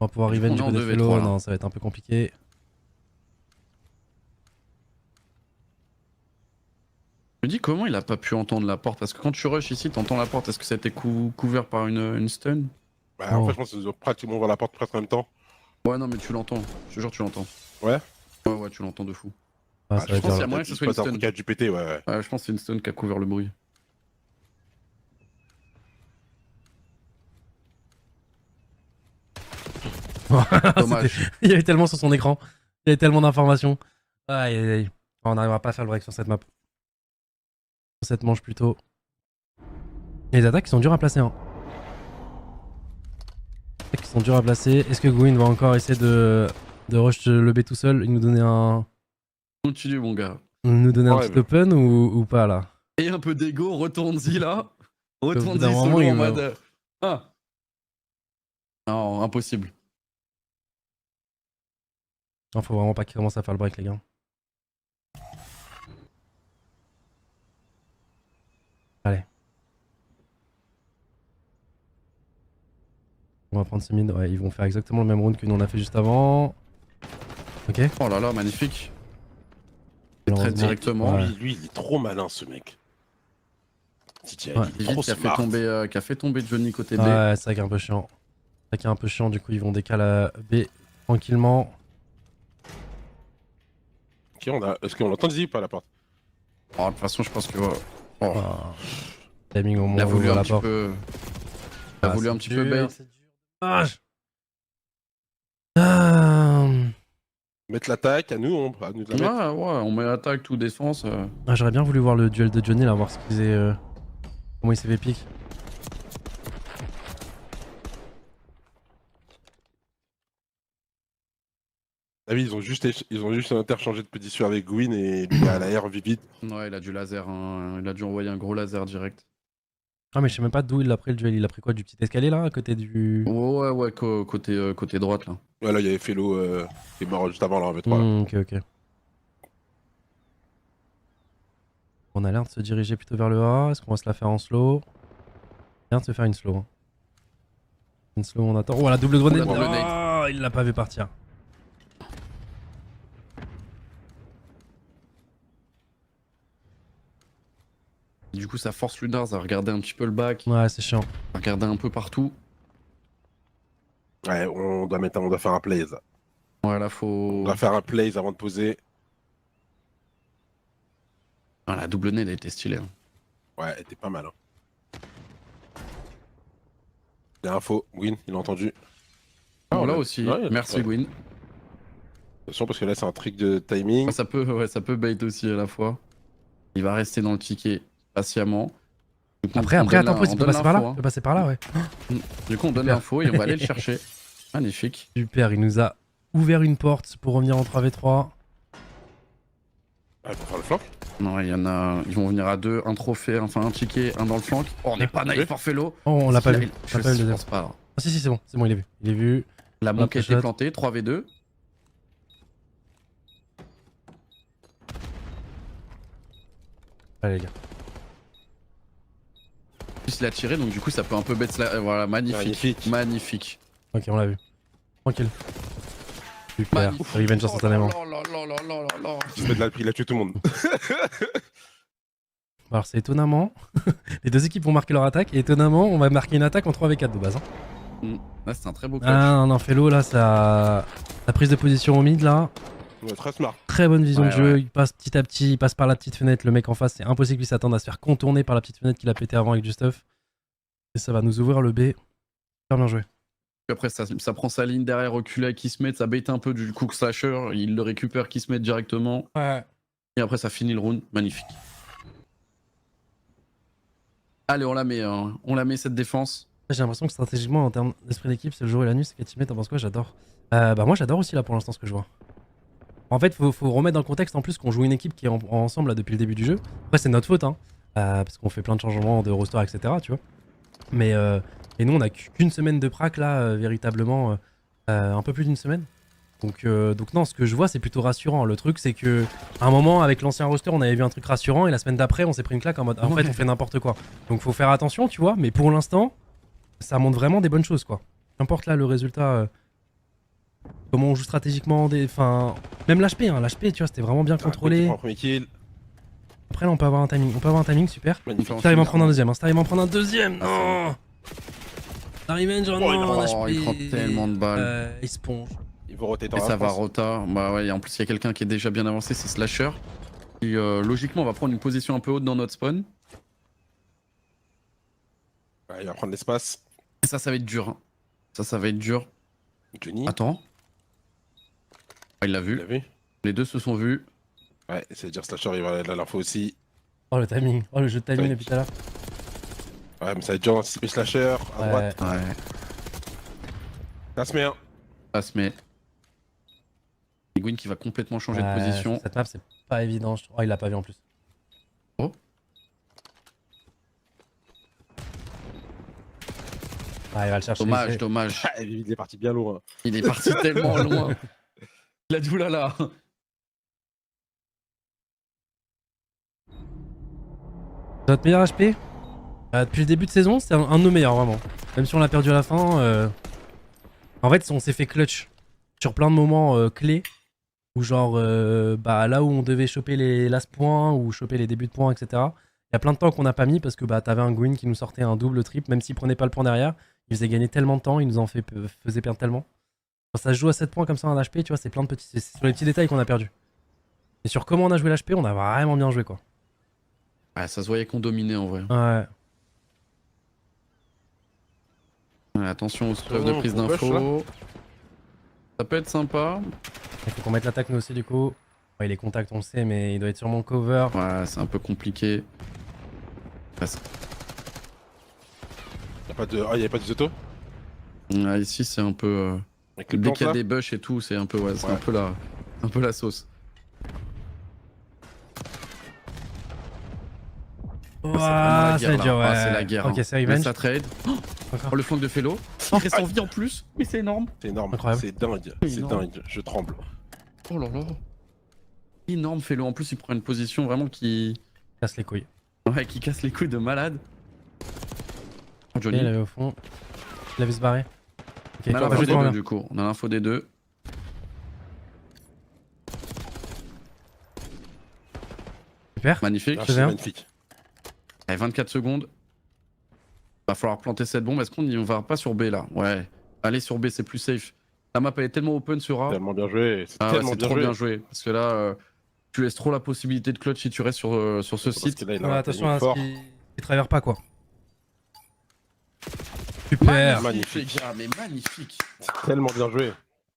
On va pouvoir Du coup, revenge on est du en coup des 2v3, fellows. là. Non, ça va être un peu compliqué. Je me dis comment il a pas pu entendre la porte. Parce que quand tu rush ici, t'entends la porte. Est-ce que ça a été couvert par une stun? Bah, Oh. en fait, je pense qu'ils ont pratiquement ouvert la porte presque en même temps. Ouais, non, mais tu l'entends. Je te jure, tu l'entends. Ouais. Ouais, tu l'entends de fou. Ah, Ah, ça je va être pense dur, qu'il y là. a moyen que ce soit une un stun. truc qui a dû péter, ouais. Ouais, je pense que c'est une stun qui a couvert le bruit. Dommage. Il y avait tellement sur son écran. Il y avait tellement d'informations. Aïe aïe aïe. On n'arrivera pas à faire le break sur cette map. Sur cette manche plutôt. Les attaques sont dures à placer. Hein. Les attaques sont dures à placer. Est-ce que Gwyn va encore essayer de rush le B tout seul et nous donner un Continue, mon gars. Ouais, petit open ou pas là? Et un peu d'ego, retourne-y là. bout Retourne-y d'un moment, solo il en va- mode. Ah. Non, impossible. Non, faut vraiment pas qu'il commence à faire le break, les gars. Allez. On va prendre ce mid. Ouais, ils vont faire exactement le même round que nous on a fait juste avant. Ok. Oh là là, magnifique. Très Malheureusement. directement. Ouais. Lui, il est trop malin, ce mec. Titi, Ouais. il est trop Qui a smart. qui a fait tomber Johnny côté B. Ouais, c'est ça qui est un peu chiant. C'est ça qui est un peu chiant, du coup ils vont décaler B tranquillement. Ok, est-ce qu'on l'entend Dizzy ou pas à la porte? Oh, de toute façon, je pense que. Oh. Ah. Timing au Il moins, a on voulu ouvre un la petit porte. peu. Il a voulu un petit peu bait. C'est dur. Dommage. Ah. Mettre l'attaque, à nous de la mettre. Ouais, on met attaque, tout défense. Ah, j'aurais bien voulu voir le duel de Johnny là, voir ce qu'il faisait. Comment il s'est fait pique. Ah oui, ils ont juste interchangé de position avec Gwyn et lui à la R vivide. Ouais, il a du laser, hein. Il a dû envoyer un gros laser direct. Ah, mais je sais même pas d'où il a pris le duel. Il a pris quoi? Du petit escalier là, à côté du. Ouais, côté droite là. Ouais, là, il y avait Fellow qui est mort juste avant, là, en V3. Là. Ok, ok. On a l'air de se diriger plutôt vers le A. Est-ce qu'on va se la faire en slow? L'air de se faire une slow. Hein. Une slow, on attend. Oh, la double grenade. double nade. Oh, il l'a pas vu partir. Du coup, ça force Ludars à regarder un petit peu le back, Ouais, c'est chiant. à regarder un peu partout. Ouais, on doit faire un plays. Voilà, On faut. doit faire un plays avant de poser. Ah, la double nade, elle était stylée. Hein. Ouais, elle était pas mal. Hein. Il y a info, Gwyn, il a entendu. Oh, là ouais. aussi, Ouais, merci ouais. Gwyn. Attention, parce que là, c'est un trick de timing. Ça peut bait aussi à la fois. Il va rester dans le ticket patiemment. Du coup, Après, on donne attends, la- il on peut donne passer par là. l'info, Il hein. peut passer par là, ouais. Du coup, on donne Super. l'info et on va aller le chercher. Magnifique. Super, il nous a ouvert une porte pour revenir en 3v3. Ouais, pour faire le flanc. Non, il y en a. Ils vont venir à deux, un trophée, enfin un ticket, un dans le flank. Oh, on n'est pas naïf par Fellow. Oh, on l'a pas vu. Je On l'a pas vu, le deuxième. pense pas. Ah, si, c'est bon, il est vu. Il est vu. La monk a été shot. plantée, 3v2. Allez, les gars. Plus il a tiré, donc du coup, ça peut un peu bête. Voilà, magnifique. Magnifique. Magnifique. Ok, on l'a vu. Tranquille. Super. Magnifique. Revenge instantanément. Oh là là là là là là. Il se met de la il a tué tout le monde. Alors, c'est étonnamment. Les deux équipes vont marquer leur attaque. Et étonnamment, on va marquer une attaque en 3v4 de base. Hein. Là, c'est un très beau clutch. Ah non, Fellow, là, ça. La prise de position au mid, là. Ouais, très smart. Très bonne vision Ouais, de jeu. ouais. Il passe petit à petit. Il passe par la petite fenêtre. Le mec en face, c'est impossible qu'il s'attende à se faire contourner par la petite fenêtre qu'il a pété avant avec du stuff. Et ça va nous ouvrir le B. Super bien joué. Après, ça prend sa ligne derrière, reculé, qui se met, ça bait un peu du coup slasher. Il le récupère, qui se met directement. Ouais. Et après, ça finit le round. Magnifique. Allez, on la met cette défense. J'ai l'impression que stratégiquement, en termes d'esprit d'équipe, c'est le jour et la nuit. C'est qu'à teammate, t'en penses quoi? J'adore. Bah, moi, j'adore aussi là pour l'instant ce que je vois. En fait, faut remettre dans le contexte en plus qu'on joue une équipe qui est ensemble là, depuis le début du jeu. Après, c'est notre faute, hein, parce qu'on fait plein de changements de roster, etc. Tu vois. Mais et nous, on a qu'une semaine de prac là, véritablement, un peu plus d'une semaine. Donc non, ce que je vois, c'est plutôt rassurant. Le truc, c'est que à un moment, avec l'ancien roster, on avait vu un truc rassurant, et la semaine d'après, on s'est pris une claque en mode, en fait, on fait n'importe quoi. Donc faut faire attention, tu vois. Mais pour l'instant, ça montre vraiment des bonnes choses, quoi. Qu'importe là le résultat, comment on joue stratégiquement, enfin, même l'HP, hein, l'HP, tu vois, c'était vraiment bien contrôlé. Premier kill. Après, là, on peut avoir un timing, super. Magnifique. Si t'arrives à en prendre un deuxième, hein. Si t'arrives à en prendre un deuxième, non. La revenge, oh non, Oh, il prend tellement de balles. Il sponge. Il va roter dans Et la ça va France. rota. Bah ouais, et en plus, il y a quelqu'un qui est déjà bien avancé, c'est Slasher. Et logiquement, on va prendre une position un peu haute dans notre spawn. Ouais, il va prendre l'espace. Et ça va être dur. Hein. Ça va être dur. Johnny, Attends. Ah, il l'a tu vu. l'as vu? Les deux se sont vus. Ouais, c'est dire Slasher, il va là l'info aussi. Oh le timing, oh le jeu de timing Ouais. depuis tout à l'heure. Ouais, mais ça va être dur d'anticiper Slasher à droite. Ouais. Ouais. Ça se met un. Ça se met. Et Gwyn qui va complètement changer de Ouais, position. Cette map, c'est pas évident. Oh, il l'a pas vu en plus. Oh. Ah, il va le chercher. Dommage, dommage. Ah, il est parti bien loin. Il est parti tellement loin. Il a dit oulala. Notre meilleur HP depuis le début de saison, c'est un de nos meilleurs, vraiment. Même si on l'a perdu à la fin. En fait, on s'est fait clutch sur plein de moments clés. Où genre, bah là où on devait choper les last points ou choper les débuts de points, etc. Il y a plein de temps qu'on n'a pas mis parce que bah t'avais un Gwyn qui nous sortait un double trip, même s'il prenait pas le point derrière, il faisait gagner tellement de temps, il nous en faisait perdre tellement. Quand ça se joue à 7 points comme ça en HP, tu vois, c'est plein de petits. C'est sur les petits détails qu'on a perdu. Et sur comment on a joué l'HP, on a vraiment bien joué quoi. Ouais, ça se voyait qu'on dominait en vrai. Ouais. Ouais, attention aux stuff de Oh, prise on push, d'infos. Ça peut être sympa. Il faut qu'on mette l'attaque nous aussi du coup. Ouais, il est contact, on le sait, mais il doit être sûrement cover. Ouais, c'est un peu compliqué. Y'a pas de. Ah, y'avait pas des autos? Ouais, ici, c'est un peu. Avec les Dès plantes qu'il y a là? des bush et tout, c'est un peu, ouais, c'est Ouais. un peu la sauce. Ouah, c'est ça va vraiment la guerre, être dur, là. Ah, ouais. c'est la guerre. Ok, hein. c'est Laisse revenge. ça trade. Encore. Oh, le flank de Fellow. Il reste en vie en plus. Mais c'est énorme. C'est énorme. Incroyable. C'est dingue. C'est Énorme. dingue. Je tremble. Oh là là. Énorme Fellow. En plus, il prend une position vraiment qui. Casse les couilles. Ouais, qui casse les couilles de malade. Oh, Ok, Johnny. il avait au fond. Il avait se barrer. Ok, On a on va l'info jouer des devant deux là. du coup. On a l'info des deux. Super. Magnifique. Ah, c'est c'est bien. magnifique. Allez, 24 secondes. Va falloir planter cette bombe. Est-ce qu'on y va pas sur B là? Ouais. Allez sur B, c'est plus safe. La map elle est tellement open sur A. Tellement bien joué. C'est Ah ouais, tellement c'est bien trop joué. bien joué. Parce que là, tu laisses trop la possibilité de clutch si tu restes sur ce Parce site. que là, il a Ouais, un attention timing à ce fort. qu'il traverse pas quoi. Super. Magnifique. les gars, mais magnifique. Tellement bien joué.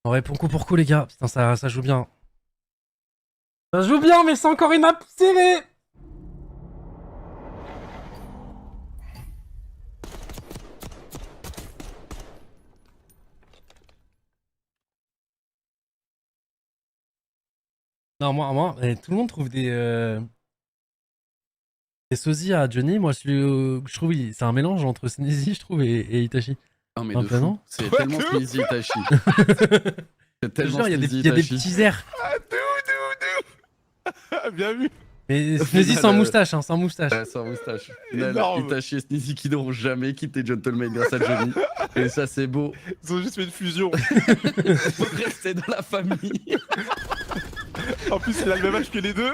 On répond coup pour coup les gars. Putain, ça joue bien. Ça joue bien, mais c'est encore une map serrée. Non, moi, tout le monde trouve des sosies à Johnny. Moi, je trouve c'est un mélange entre Sneezy, je trouve, et Itachi. Non mais Un de peu, fou. non C'est Quoi tellement que Sneezy Itachi. C'est Je te tellement jure, il y a Sneezy des Itachi. petits airs. Ah, bien vu. Mais Au Sneezy final, sans moustache, hein, sans moustache. Ouais, sans moustache. Au final, Énorme. Itachi et Sneezy qui n'auront jamais quitté Gentleman grâce à Johnny. Et ça c'est beau. Ils ont juste fait une fusion. Faut rester dans la famille. En plus, il a le même âge que les deux.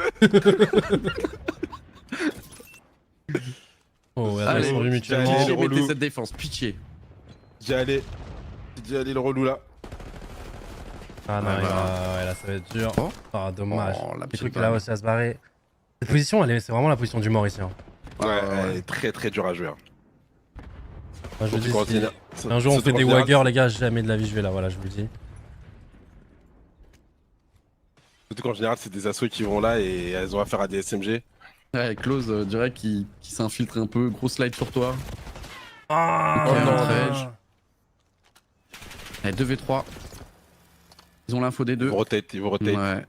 Oh, ouais, Allez, ils sont venus mutuellement. allez, Pitié, relou. mettez cette défense. Pitié. J'ai allé le relou là. Ah non, Ouais, il voilà. va- ouais, là, ça va être dur. Oh. Ah, dommage. Oh, la Le petite truc, balle. là, aussi à se barrer. Cette position, c'est vraiment la position du mort ici. Hein. Ouais, elle est très très dure à jouer. Moi, je vous dis, Surtout quand si il y a- un jour on surtout fait quand des il y a- waggers, les gars, jamais de la vie je vais là, voilà, je vous le dis. Surtout qu'en général, c'est des assos qui vont là et elles ont affaire à des SMG. Ouais, Close, direct, qui s'infiltre un peu. Gros slide sur toi. Ah, Ok, non. Rage. Allez, 2v3. Ils ont l'info des Ils deux. vont rotate, ils vont rotate.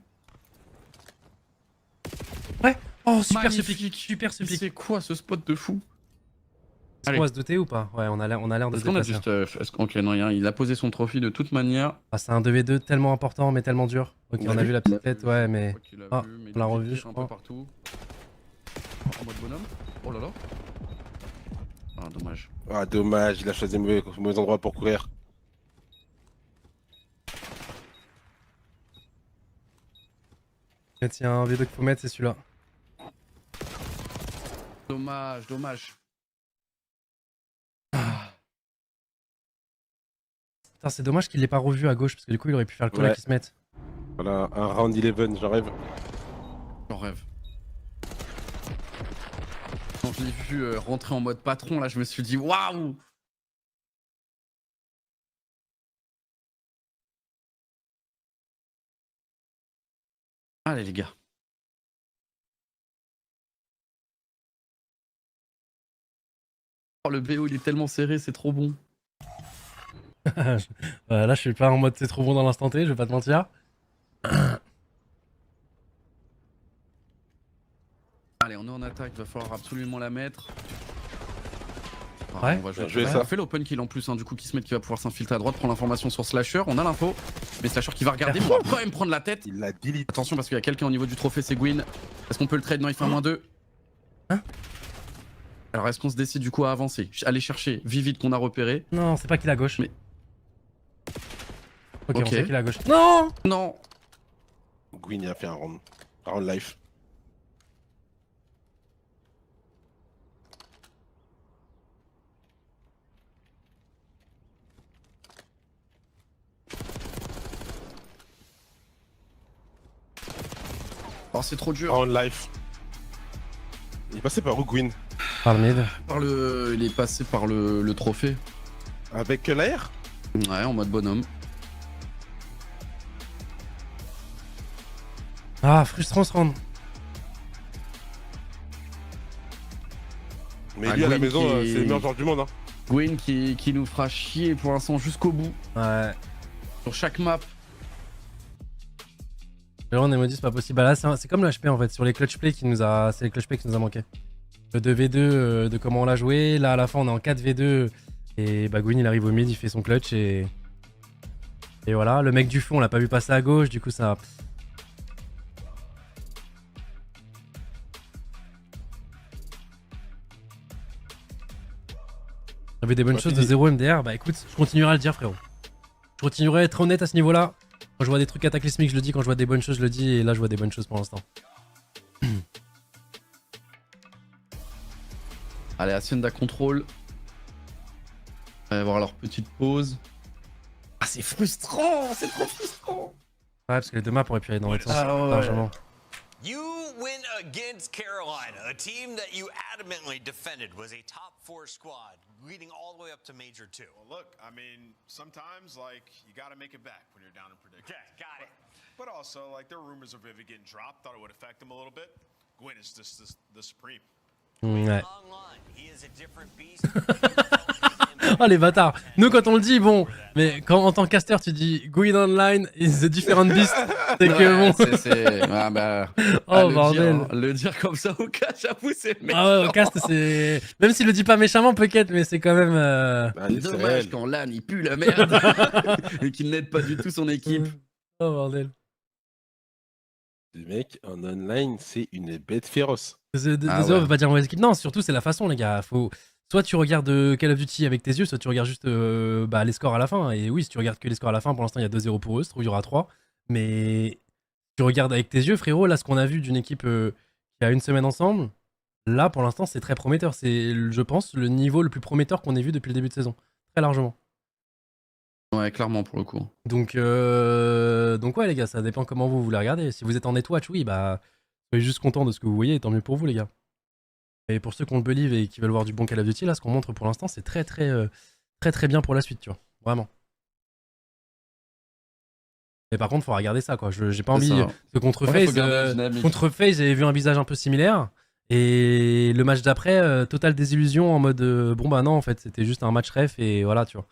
Ouais. Oh, super ce Magnifique. pic, super ce pic. C'est quoi ce spot de fou? Est-ce Allez. qu'on va se doter ou pas? Ouais, on a l'air de Est-ce se qu'on a déplacer. juste. Ok, non, rien. Il a posé son trophy de toute manière. Ah, c'est un 2v2 tellement important, mais tellement dur. Ok, On on a a vu vu la petite tête, ouais, mais. Je crois qu'il l'a Ah, vu, mais on l'a il revu, tire je un crois. peu partout. En mode bonhomme. Oh là là. Ah, dommage. Ah, dommage, il a choisi le mauvais endroit pour courir. S'il y a un V2 qu'il faut mettre, c'est celui-là. Dommage, dommage. Putain, c'est dommage qu'il l'ait pas revu à gauche, parce que du coup, il aurait pu faire le call Ouais. qui se mette. Voilà, un round 11, j'en rêve. J'en rêve. Quand je l'ai vu rentrer en mode patron, là, je me suis dit waouh! Allez, les gars. Oh, le BO, il est tellement serré, c'est trop bon. Là, je suis pas en mode c'est trop bon dans l'instant T, je vais pas te mentir. Allez, on est en attaque, va falloir absolument la mettre. Ouais. On va jouer, Jouer ça. ça. On fait l'open kill en plus, hein, du coup, qui se met, qui va pouvoir s'infiltrer à droite, prendre l'information sur Slasher. On a l'info, mais Slasher qui va regarder, mais on va quand même prendre la tête. Il l'a delete. Attention parce qu'il y a quelqu'un au niveau du trophée, c'est Gwyn. Est-ce qu'on peut le trade? Non, il fait un -2. Hein? Alors est-ce qu'on se décide du coup à avancer? Aller chercher Vivid qu'on a repéré. Non, c'est pas qu'il est à gauche. Mais- Ok, Ok. on sait qu'il est à gauche. Non. Non. Gwyn il a fait un round life. Oh, c'est trop dur. Round life. Il est passé par où Gwyn? Par le mid. Il est passé par le trophée. Avec l'AR? Ouais, en mode bonhomme. Ah, frustrant ce round. Mais Ah, lui à la Gwyn maison, qui- c'est le meilleur joueur du monde. Hein. Gwyn qui nous fera chier pour l'instant jusqu'au bout. Ouais. Sur chaque map. Mais là, on est maudit, c'est pas possible. Bah là, c'est comme le HP en fait. Sur les clutch play c'est les clutch play qui nous a manqué. Le 2v2 de comment on l'a joué. Là, à la fin, on est en 4v2. Et bah, Gwyn, il arrive au mid, il fait son clutch et. Et voilà. Le mec du fond, on l'a pas vu passer à gauche. Du coup, ça. J'avais des bonnes Ouais, choses de fini. 0 MDR. Bah écoute, je continuerai à le dire, frérot. Je continuerai à être honnête à ce niveau-là. Quand je vois des trucs cataclysmiques, je le dis. Quand je vois des bonnes choses, je le dis. Et là, je vois des bonnes choses pour l'instant. Allez, Hacienda contrôle. On va voir leur petite pause. Ah, c'est frustrant, c'est trop frustrant. Ouais, parce que les deux maps auraient pu aller dans l'autre sens. Ah ouais. Largement. You win against Carolina, a team that you adamantly defended was a top 4 squad, leading all the way up to Major 2. Well, look, I mean, sometimes, like, you got to make it back when you're down in prediction. Okay, got it. But also, like, there were rumors of Vivid getting dropped. Thought it would affect him a little bit. Gwyn is just the supreme. Ouais. Online, he is a different beast. Oh les bâtards. Nous quand on le dit, bon, mais quand en tant que caster tu dis Gwyn Online is the different beast, c'est que bon. Ah bah, Oh le bordel. Dire, le dire comme ça au cas, j'avoue, c'est méchant. Ah ouais, au cast c'est. Même s'il le dit pas méchamment, peut-être, mais c'est quand même. Bah, c'est Dommage réel. quand LAN il pue la merde et qu'il n'aide pas du tout son équipe. Oh bordel. Le mec en online, c'est une bête féroce. Désolé, Ah on ouais. veut pas dire mauvaise équipe. Non, surtout c'est la façon, les gars. Faut. Soit tu regardes Call of Duty avec tes yeux, soit tu regardes juste bah, les scores à la fin. Et oui, si tu regardes que les scores à la fin, pour l'instant il y a 2-0 pour eux, se trouve il y aura 3. Mais si tu regardes avec tes yeux, frérot, là ce qu'on a vu d'une équipe qui a une semaine ensemble, là pour l'instant c'est très prometteur. C'est, je pense, le niveau le plus prometteur qu'on ait vu depuis le début de saison. Très largement. Ouais, clairement pour le coup. Donc ouais les gars, ça dépend comment vous voulez regarder. Si vous êtes en netwatch, oui, bah soyez juste content de ce que vous voyez, et tant mieux pour vous les gars. Et pour ceux qui ont le believe et qui veulent voir du bon Call of Duty, là ce qu'on montre pour l'instant c'est très très bien pour la suite, tu vois. Vraiment. Mais par contre faut regarder ça quoi. J'ai pas envie. ça. Parce que contre Ouais, faut FaZe, garder la dynamique. contre FaZe j'avais vu un visage un peu similaire. Et le match d'après, totale désillusion en mode bon bah non en fait c'était juste un match ref et voilà tu vois.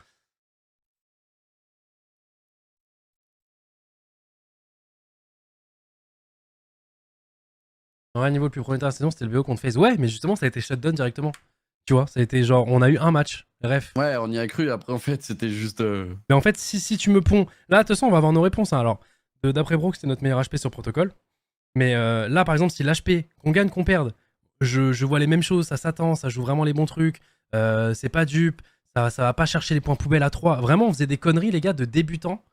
Ouais, niveau le plus prometteur de la saison, c'était le BO contre FaZe. Ouais, mais justement, ça a été shutdown directement. Tu vois, ça a été genre, on a eu un match, ref. Ouais, on y a cru. Après, en fait, c'était juste. Mais en fait, si tu me ponds. Là, de toute façon, on va avoir nos réponses. Hein. Alors, d'après Brooke, c'était notre meilleur HP sur protocole. Mais là, par exemple, si l'HP, qu'on gagne, qu'on perde, je vois les mêmes choses, ça s'attend, ça joue vraiment les bons trucs, c'est pas dupe, ça va pas chercher les points poubelles à 3. Vraiment, on faisait des conneries, les gars, de débutants,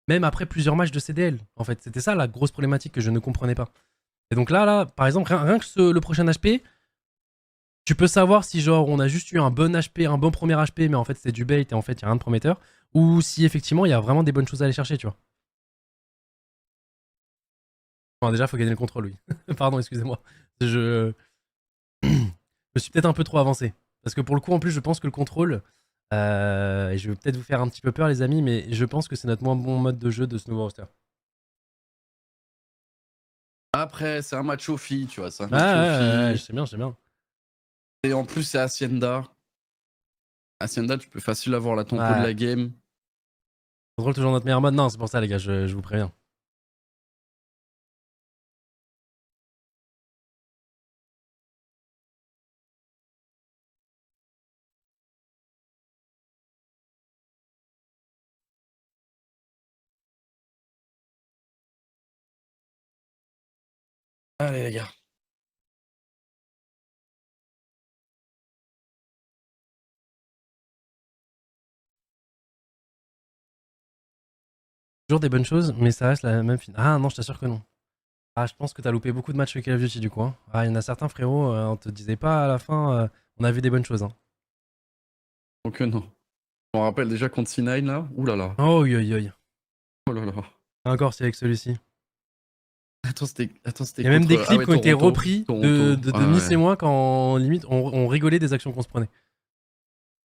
même après plusieurs matchs de CDL. En fait, c'était ça la grosse problématique que je ne comprenais pas. Et donc là, par exemple, rien que le prochain HP, tu peux savoir si genre on a juste eu un bon HP, un bon premier HP, mais en fait c'est du bait et en fait il y a rien de prometteur, ou si effectivement il y a vraiment des bonnes choses à aller chercher, tu vois. Bon, déjà faut gagner le contrôle, oui. Pardon, excusez-moi. Je me suis peut-être un peu trop avancé. Parce que pour le coup, en plus, je pense que le contrôle, et je vais peut-être vous faire un petit peu peur, les amis, mais je pense que c'est notre moins bon mode de jeu de ce nouveau roster. Après, c'est un match aux filles, tu vois. C'est un Ah, match aux ouais, filles. je sais bien, je sais bien. Et en plus, c'est Hacienda. Hacienda, tu peux facile avoir la tempo Ouais. de la game. Contrôle toujours notre meilleur mode. Non, c'est pour ça, les gars, je vous préviens. Allez, les gars. Toujours des bonnes choses, mais ça reste la même finale. Ah non, je t'assure que non. Ah, je pense que t'as loupé beaucoup de matchs Call of Duty du coup. Hein. Ah, il y en a certains frérot, on te disait pas à la fin, on a vu des bonnes choses. Hein. Donc non. Je me rappelle déjà contre C9 là. Ouh là là. Oh, oui, oui, oui. Oh là là. Encore, c'est avec celui-ci. Attends, c'était. Il y a même des contre- clips ouais, qui ont été Toronto. repris de Ah Nice ouais. et moi quand limite on rigolait des actions qu'on se prenait.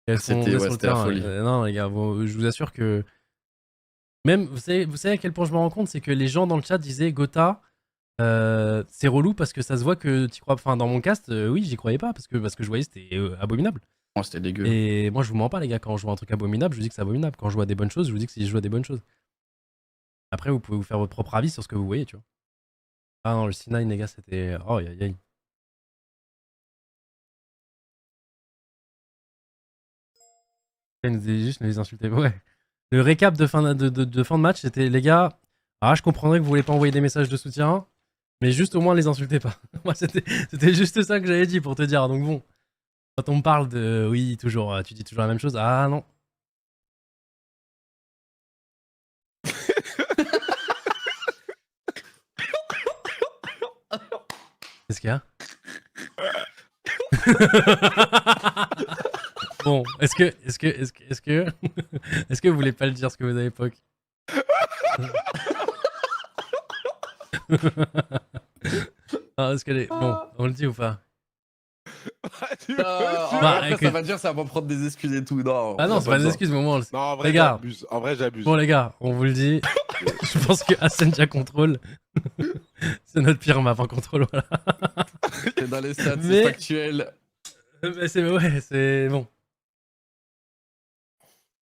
Et elles sont C'était- tombées ouais, sur le c'était la terrain. folie. Non les gars, je vous assure que même vous savez à quel point je me rends compte, c'est que les gens dans le chat disaient Gotha, c'est relou parce que ça se voit que tu crois. Enfin dans mon cast, oui j'y croyais pas parce que je voyais c'était abominable. Oh, c'était dégueu. Et moi je vous mens pas les gars, quand je vois un truc abominable, je vous dis que c'est abominable. Quand je vois des bonnes choses, je vous dis que je vois des bonnes choses. Après vous pouvez vous faire votre propre avis sur ce que vous voyez, tu vois. Ah non le C9 les gars c'était. Oh aïe aïe. Ils nous disaient juste, les insulter. Ouais. Le récap de fin de match, c'était les gars. Ah, je comprendrais que vous voulez pas envoyer des messages de soutien, mais juste au moins les insultez pas. Moi, c'était juste ça que j'avais dit pour te dire. Donc bon, quand on me parle de, oui, toujours, tu dis toujours la même chose. Ah non. Qu'est-ce qu'il y a? Bon, est-ce que vous voulez pas le dire ce que vous avez l'époque? Ah, est-ce que les... Bon, on le dit ou pas? Après, écoute. ça va dire, ça va prendre des excuses et tout. Non, Ah non, c'est pas des excuses, mais au moins on le sait. Non, en vrai, Les gars. j'abuse. En vrai, j'abuse. Bon les gars, on vous le dit. Je pense que Asenja Control, c'est notre pire map en contrôle. Voilà. C'est dans les stats, Mais- c'est factuel. Mais c'est bon.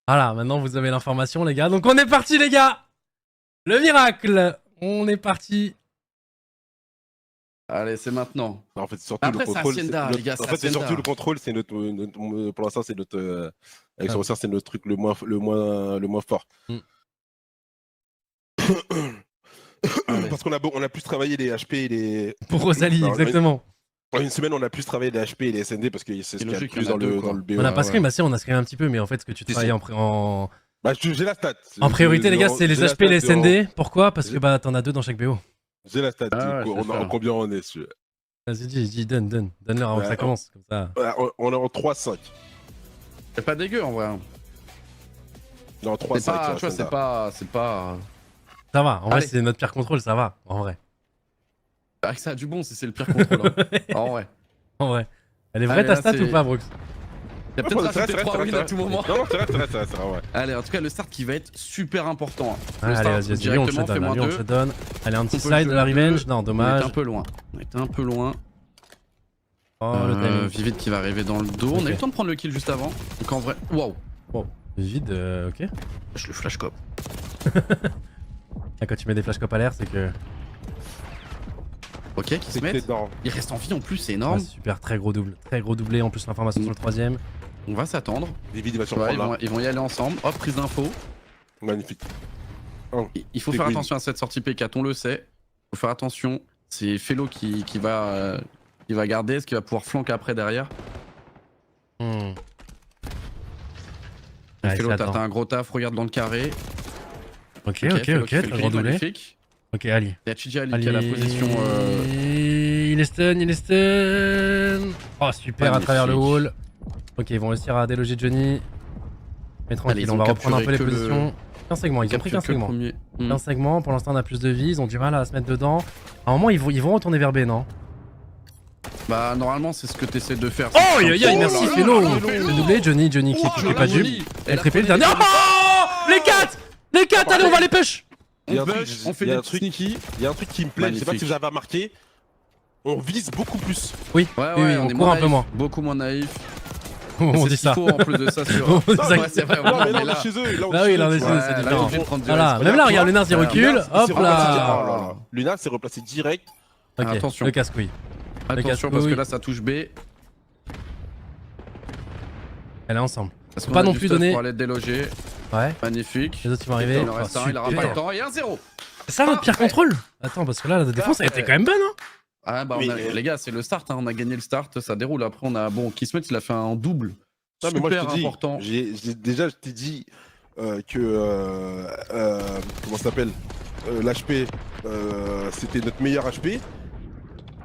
Voilà, maintenant vous avez l'information les gars. Donc on est parti les gars. Le miracle. On est parti. Allez, c'est maintenant. Non, en fait, c'est surtout Après, le c'est contrôle. Hacienda, les gars, En c'est fait, c'est Hacienda. surtout le contrôle. C'est pour l'instant, c'est notre. Avec Ah. son c'est notre truc le moins fort. Allez. Parce qu'on a plus travaillé les HP et les. Pour Rosalie, Non, exactement. En une semaine, on a plus travaillé les HP et les SND parce que c'est ce qu'il y a le logique, plus il y en a dans deux, le quoi. BO. On a pas ouais. scrim, bah si on a scrim un petit peu, mais en fait ce que tu Si, travailles si. en Bah, j'ai la stat. priorité les gars, c'est les J'ai la HP et les stat de- SND. Pourquoi? Parce que bah t'en as deux dans chaque BO. J'ai la stat. Ah ouais, Du coup, c'est on a ça. en combien on est celui-là Vas-y, dis, donne-leur avant que ça Ouais, commence. Comme ça. On est en 3-5. C'est pas dégueu en vrai. On est en C'est 3-5. pas, là, tu vois, Senda. c'est pas. Ça va, en vrai Allez. c'est notre pire contrôle, ça va, en vrai. Ah, ça a du bon si c'est le pire contrôle. Hein. En vrai. En vrai. Elle est vraie Allez, ta là, stat c'est- ou pas Brooks? Il y a peut-être rajouté 3 wins à tout moment. Non, c'est vrai, ouais. Allez, en tout cas, le start qui va être super important. Le Allez, start, vas-y, lui on te directement, donne, fais-moi lui on te 2. donne. Allez, un petit On peut slide de la jouer à revenge. deux. Non, On était dommage. un peu loin. On était un peu loin. Oh, le timing. Vivid qui va arriver dans le dos. On Ok. a eu le temps de prendre le kill juste avant. Donc en vrai, waouh. Vide, ok. Je le flash cop. Là, quand tu mets des flashcopes à l'air, c'est que. Ok, qui se C'est met. dedans. Il reste en vie en plus, c'est Ouais, énorme. super, très gros double. Très gros doublé, en plus l'information sur le troisième. On va s'attendre. David, il va Ouais, surprendre là. ils vont y aller ensemble. Hop, prise d'info. Magnifique. Il faut C'est faire green. attention à cette sortie P4, on le sait. Il faut faire attention. C'est Fellow qui va garder. Est-ce qu'il va pouvoir flanquer après derrière? Hmm. Allez, Fellow, c'est t'as attends. un gros taf, regarde dans le carré. Ok, Fellow qui fait très le gros kill, doublé. magnifique. Ok, Ali. Il y a Chiji Ali qui a la position. Il est stun. Oh, super, à travers le Magnifique. wall. Ok, ils vont réussir à déloger Johnny. Mais Allez, tranquille, ils on ont va reprendre un peu capturé les que le- positions. 15 segments, ils ont pris 15 capture que le segments. premier. 15 segments, pour l'instant on a plus de vie, ils ont du mal à se mettre dedans. À un moment, ils vont retourner vers B, non? Bah, normalement, c'est ce que t'essaies de faire. Oh, aïe aïe aïe, Oh merci là là Fellow. là là Le là. doublé, Johnny qui Oh là est pas là, dupe. Johnny. Elle a triplé le pris dernier. les- Oh, les 4. Les 4, allez, on va les push. Il y a On un truc- push, on fait il y a des un truc- sneaky. Il y a un truc qui me plaît, je sais pas Magnifique. si vous avez remarqué. On vise beaucoup plus. Oui, Ouais, oui, ouais, on est court un peu naïf, moins. beaucoup moins naïf. On C'est dit ce qu'il ça. faut en plus de ça sur. On dit ça. Ouais, c'est vrai, Non, vraiment, mais là, mais on là. est chez eux. Là, on Bah est oui, chez là, on eux, est tu chez eux, vois. c'est là, différent. il est obligé de prendre du Voilà, risque. même là, regarde, Lunar, il Ouais, recule. regarde, Hop C'est replacé direct. là. Oh là là. Luna s'est replacé direct. Ok, Attention. le casse-couille. Attention parce que là, ça touche B. Elle est ensemble. Parce Faut qu'on pas a non du plus stuff donner- pour aller déloger. Ouais. Magnifique. Les autres, ils vont arriver. Il en reste Oh, un, il aura pas super. le temps. Et 1-0. C'est ça notre pire contrôle? Attends, parce que là, la défense, elle était quand même bonne, hein? Ah bah, les gars, c'est le start. Hein. On a gagné le start. Ça déroule. Après, on a. Bon, Kismet, il a fait un double. Non, mais moi, je Super te dis, important. déjà, je t'ai dit, comment ça s'appelle, l'HP, c'était notre meilleur HP.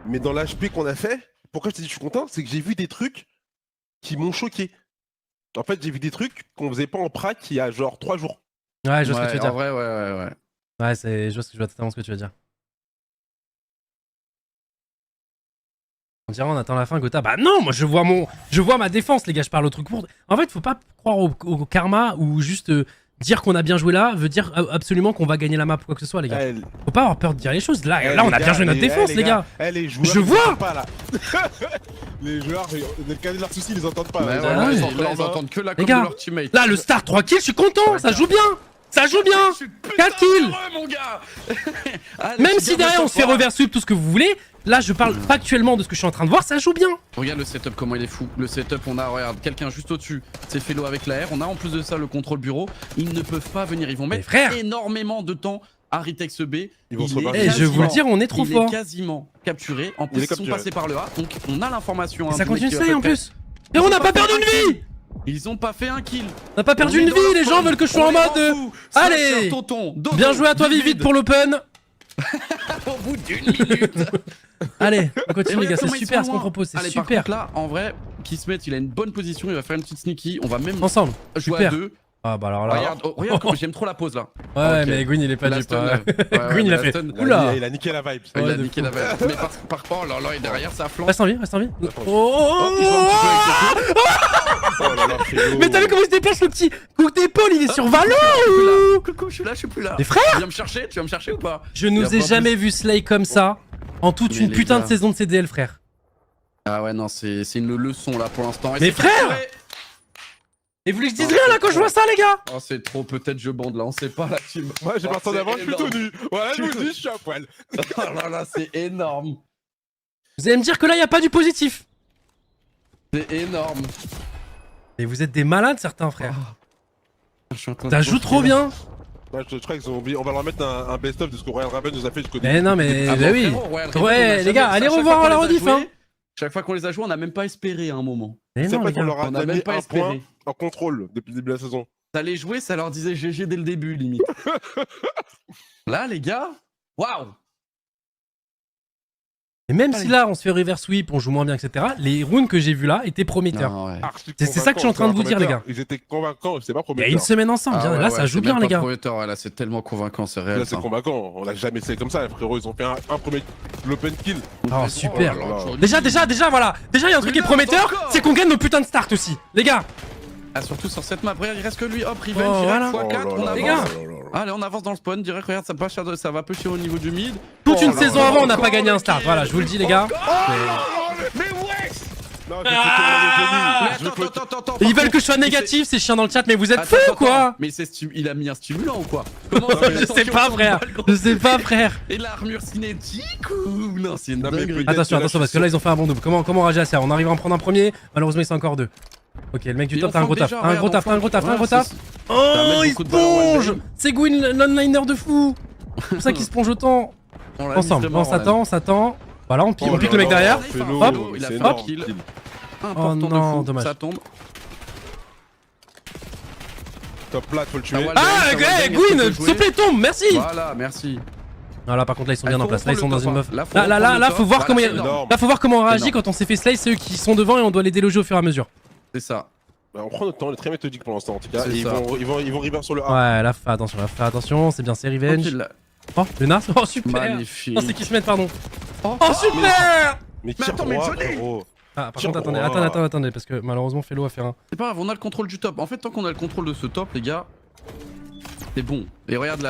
Mais dans l'HP qu'on a fait, pourquoi je t'ai dit je suis content, c'est que j'ai vu des trucs qui m'ont choqué. En fait, j'ai vu des trucs qu'on faisait pas en prac il y a genre 3 jours. Ouais, je vois ce que tu veux en dire. vrai, ouais. Ouais, je vois totalement ce que tu veux dire. On dirait on attend la fin, Gotha. Bah non, moi je vois ma défense, les gars, je parle au truc pour. En fait, faut pas croire au karma ou juste dire qu'on a bien joué là veut dire absolument qu'on va gagner la map ou quoi que ce soit, les gars. Faut pas avoir peur de dire les choses. Là, on a bien joué notre défense, les gars. Les joueurs, Je vois. ils pas, là. Les joueurs, le cas de leurs soucis, ils les entendent pas. Mais Là, ouais, ouais. ils entendent que la Les com de gars, leur teammate. Là, le start 3 kills, je suis content, ça joue bien. Ça joue bien. Je suis putain 4 kills. heureux, mon gars. Allez, Même je si suis derrière bien on se fait de reverse sweep, tout ce que vous voulez, là je parle factuellement de ce que je suis en train de voir, ça joue bien. Regarde le setup, comment il est fou. Le setup, on a, regarde, quelqu'un juste au-dessus. C'est Fellow avec la R. On a en plus de ça le contrôle bureau. Ils ne peuvent pas venir. Ils vont mettre frère. énormément de temps à Ritex B. Ils vont se est remarquer. Et je vais vous le dire, on est trop il fort. est quasiment capturé. En Il plus, est ils sont capturé. passés par le A. Donc, on a l'information. Et hein, ça du continue mec de qui slay va en faire- plus. Et on n'a pas perdu une vie. Ils ont pas fait un kill. On n'a pas perdu On est une dans vie, leur les gens spawn. veulent que je sois On en les mode. rend fous. Allez. Slasher, tonton, dodo, Bien joué à toi, Vivid. Vivid, pour l'open. Au bout d'une minute. Allez, on continue, les gars, c'est Comment ils super sont ce qu'on loin. propose, c'est Allez, par super. contre, là, en vrai, Kismet, il a une bonne position. Il va faire une petite sneaky. On va même Ensemble, jouer super. à deux. Ah bah alors là. Regarde, regarde comme j'aime trop la pose là. Ouais, Ok. mais Gwyn il est pas La du stun, pas. ouais, ouais, Gwyn il a la fait. stun. Oula. Il a niqué la vibe. Il Ouais, a de niqué fou. la veille. Mais par contre, là, et derrière, ça flanque. Reste en vie, reste en vie. Hop, il joue un petit peu avec les coups. Oh là là, Fellow. Mais t'as vu comment il se déplace le petit coup d'épaule, il est sur Valo. Coucou, je suis là, je suis plus là. Les frères. Tu viens me chercher ou pas? Je Y a nous ai pas jamais vu Slay comme ça en toute Mais une les putain de gars. saison de CDL, frère. Ah ouais, non, c'est une leçon là pour l'instant. Et Mais c'est frère capturé. Et vous voulez que je dise rien là quand je vois ça, les gars? Oh, c'est trop, peut-être je bande là, on sait pas la team. Moi, j'ai Oh, pas le temps c'est d'avant, je suis énorme. tout nu. Voilà, je vous le dis, je suis à poil. Oh là là, c'est énorme. Vous allez me dire que là y a pas du positif. C'est énorme. Et vous êtes des malades, certains frères. Je suis en train de Ça joue trop construire. bien. Ouais, je crois qu'ils ont oublié. On va leur mettre un best-of de ce que Royal Raven nous a fait jusqu'au Mais non, mais Ah bah bon, oui. frérot, Royal Raven, Ouais, on a les jamais- gars, allez à chaque revoir fois qu'on la les a rediff, joués, hein. Chaque fois qu'on les a joués, on a même pas espéré à un moment. Mais C'est non, pas les qu'on gars. leur a On a même donné pas un espéré. point en contrôle depuis le début de la saison. Ça les jouer, ça leur disait GG dès le début, limite. Là, les gars, waouh! Et même si Allez. là on se fait reverse sweep, on joue moins bien, etc. Les runes que j'ai vues là étaient prometteurs. Non, ouais. C'est ça que je suis en train de vous dire, les gars. Ils étaient convaincants, c'est pas Il y a prometteur. une semaine ensemble, Ah ouais, là ouais, ça joue c'est bien, même les pas gars. prometteur, ouais, là, c'est tellement convaincant, c'est réel. Là, c'est ça. convaincant. On l'a jamais fait comme ça, frérot. Ils ont fait un premier l'open kill. Oh super. Oh là là. Déjà voilà. Déjà il y a un truc qui est Mais non, prometteur, encore. c'est qu'on gagne nos putains de start aussi. Les gars. Ah, surtout sur cette map, regarde, il reste que lui, hop, revenge, Oh, direct, voilà. x4, on avance. Les gars. Allez, on avance dans le spawn, direct, regarde, ça va pusher au niveau du mid. Toute une là saison là, avant on n'a encore pas gagné un le start. kill. Voilà, je vous le dis les gars. Mais ouais! Non, Mais attends. Ils veulent que je sois négatif, ces chiens dans le chat, mais vous êtes Attends, fous attends, quoi. Mais il a mis un stimulant ou quoi? Comment ça Je sais pas frère. Je sais pas frère. Et l'armure cinétique ou non, c'est une Non, mais dinguerie. peut-être Attention, que là, attention, parce que là ils ont fait un bon double. Comment réagir à ça? On arrive à en prendre un premier. Malheureusement ils sont encore deux. Ok, le mec du Et top, on t'as un gros flanque taf. déjà, T'as un gros regarde, taf, on t'as un gros taf, t'as un gros flanque. taf. Ça Oh, met il se beaucoup de balles en plonge. wallbang. C'est Gwyn l'onliner de fou. C'est pour ça qu'il se plonge autant. On l'a mis Ensemble, vraiment, on s'attend. Voilà, on pique Oh le là mec là, derrière. Fellow, Hop, c'est il a fait énorme, un kill. kill. Important Oh non, de fou, dommage. ça tombe. Top plat, faut le tuer. Ah, Ah, Wallbang, Gwyn, est-ce qu'on peut s'il te jouer plaît, tombe, merci. Voilà, merci. Voilà, par contre, là, ils sont bien Il en faut place. Là, ils sont dans reprendre une le top, meuf. hein. Là, faut voir comment. Voilà, il- c'est énorme. Là, faut voir comment on réagit Énorme. quand on s'est fait slay, ceux qui sont devant et on doit les déloger au fur et à mesure. C'est ça. Bah, on prend notre temps, on est très méthodique pour l'instant en tout cas. C'est Et ils ça. vont river sur le A. Ouais, là, fais attention, c'est bien, c'est revenge. Tranquille, là. Oh, Luna, oh super. Magnifique. Oh, c'est qui se met, pardon. Oh, Oh, super. Mais Mais tire attends, mais droit, je l'ai. frérot. Ah, par Tiens, contre, oh. attendez, parce que malheureusement, Fellow a fait un. C'est pas grave, on a le contrôle du top. En fait, tant qu'on a le contrôle de ce top, les gars, c'est bon. Et regarde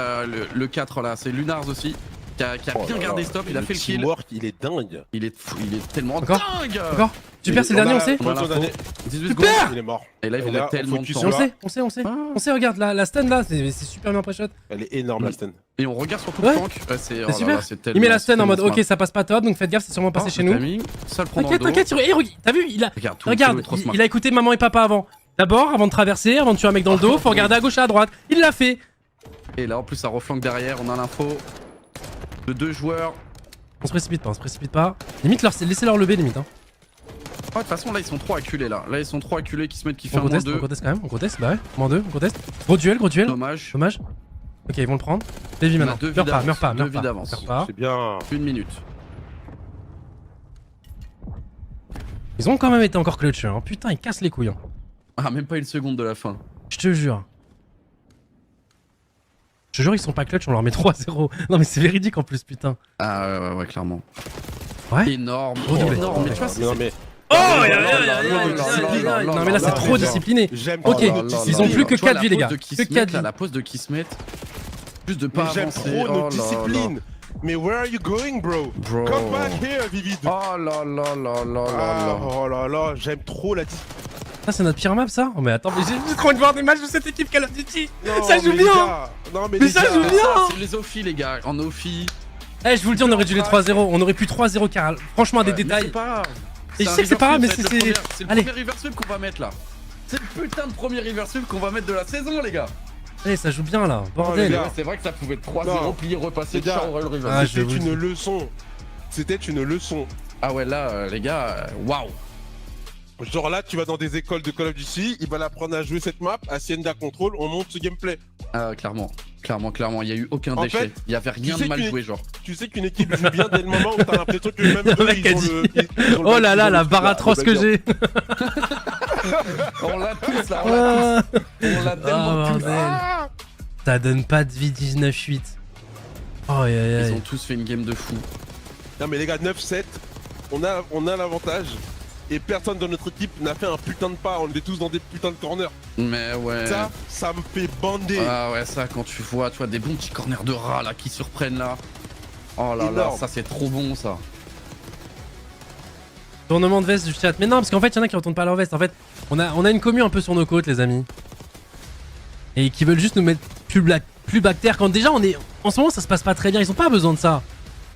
le 4 là, c'est Lunars aussi, qui a Oh bien là gardé là. stop, il a fait le kill. teamwork, il est dingue. Il est fou, il est tellement Encore dingue. Encore Super, c'est le dernier, on sait. On a Son l'info. dernier. 18 Super. secondes. Il est mort. Et là, ils vont Et là, mettre tellement de focus temps. sur On sait, on sait. Ah. On sait, regarde, la stun là, c'est super bien pré-shot. Elle est énorme la stun. Et on regarde surtout Ouais. le tank. Ouais, c'est oh là super. là, c'est Il tellement- met la stun en c'est mode tellement ok, ça passe pas top, donc faites gaffe, c'est sûrement smart. passé Oh, chez le nous. timing, ça le prend dans le T'inquiète, dos. t'inquiète, t'as vu, Regarde, tout, regarde, c'est trop smart. il a écouté maman et papa avant. D'abord, avant de traverser, avant de tuer un mec dans le dos, faut regarder à gauche et à droite. Il l'a fait. Et là, en plus, ça reflanque derrière. On a l'info de 2 joueurs. On se précipite pas. Limite, laissez-leur le B, limite. Hein. de toute façon, là, ils sont trop acculés, là. Là, ils sont trop acculés qui se mettent qui fait On un moins conteste 2. quand même, on conteste, bah ouais. Moins 2, on conteste. Gros duel. Dommage. Dommage. Ok, ils vont le prendre. Des vies On a maintenant. deux vies Meurs pas, d'avance, meurs pas, deux meurs vies pas. d'avance. Meurs pas. C'est bien. 1 minute. Ils ont quand même été encore clutch, hein. Putain, ils cassent les couilles. Hein. Ah, même pas une seconde de la fin. Je te jure. Je te jure, ils sont pas clutch, on leur met 3-0. Non, mais c'est véridique en plus, putain. Ah, ouais, clairement. Ouais. Énorme. Gros doublé. Énorme. Mais tu vois, c'est. Non mais Oh, Non, mais là, c'est trop discipliné. j'aime Ok, trop notre ils ont discipline. plus que Tu vois, 4 vies, les gars. la pause de Que 4 vies. La pause de Kismet. Juste de Mais pas j'aime avancer. trop Oh notre là discipline. Mais where are you going, bro? Bro. Come back here, Vivid. Oh là là là là Ah, là là. oh là là, j'aime trop la discipline. Ça, c'est notre pire map, ça? Oh, mais attends, mais j'ai trop envie de voir des matchs de cette équipe Call of Duty. Non, Ça joue mais les bien. gars, non mais Mais les ça gars, joue bien. C'est les Ophi, les gars. En Ophi. Eh, je vous le dis, on aurait dû les 3-0. On aurait pu 3-0 car franchement, des Mais c'est détails. pas grave. Et je un sais que c'est pas grave, mais reverse c'est. sweep, c'est le Allez. premier reverse sweep qu'on va mettre là. C'est le putain de premier reverse sweep qu'on va mettre de la saison, les gars. Allez, ça joue bien là. les Bordel. gars. Ouais, c'est vrai que ça pouvait être Non. 3-0, plié, repasser, Les gars. ciao, le reverse. Ah, je C'était vous une dis. leçon. C'était une leçon. Ah ouais, là, les gars, waouh. Genre là, tu vas dans des écoles de Call of Duty, ils veulent apprendre à jouer cette map, Hacienda Control, on monte ce gameplay. Ah, clairement. Clairement, il y a eu aucun En déchet. fait, Il y avait rien tu sais de mal qu'une- joué, genre. Tu sais qu'une équipe joue bien dès le moment où t'as l'impression que même Le eux, mec a ils ont dit. le... ils ont le- Oh là ils là, ont la le- barre atroce que j'ai. On l'a tous là, on l'a Ah, tous. On l'a tellement tous. bordel. Ça donne pas de vie 19-8. Oh, aïe aïe Ils aïe. ont tous fait une game de fou. Non mais les gars, 9-7, on a l'avantage. Et personne dans notre équipe n'a fait un putain de pas, on est tous dans des putains de corners. Mais ouais. Ça me fait bander. Ah ouais, ça, quand tu vois des bons petits corners de rats là qui surprennent là. Oh là là, Énorme. ça c'est trop bon ça. Tournement de veste du chat. Mais non, parce qu'en fait, il y en a qui retournent pas leur veste. En fait, on a une commu un peu sur nos côtes, les amis. Et qui veulent juste nous mettre plus bactère. Quand déjà, en ce moment, ça se passe pas très bien. Ils ont pas besoin de ça.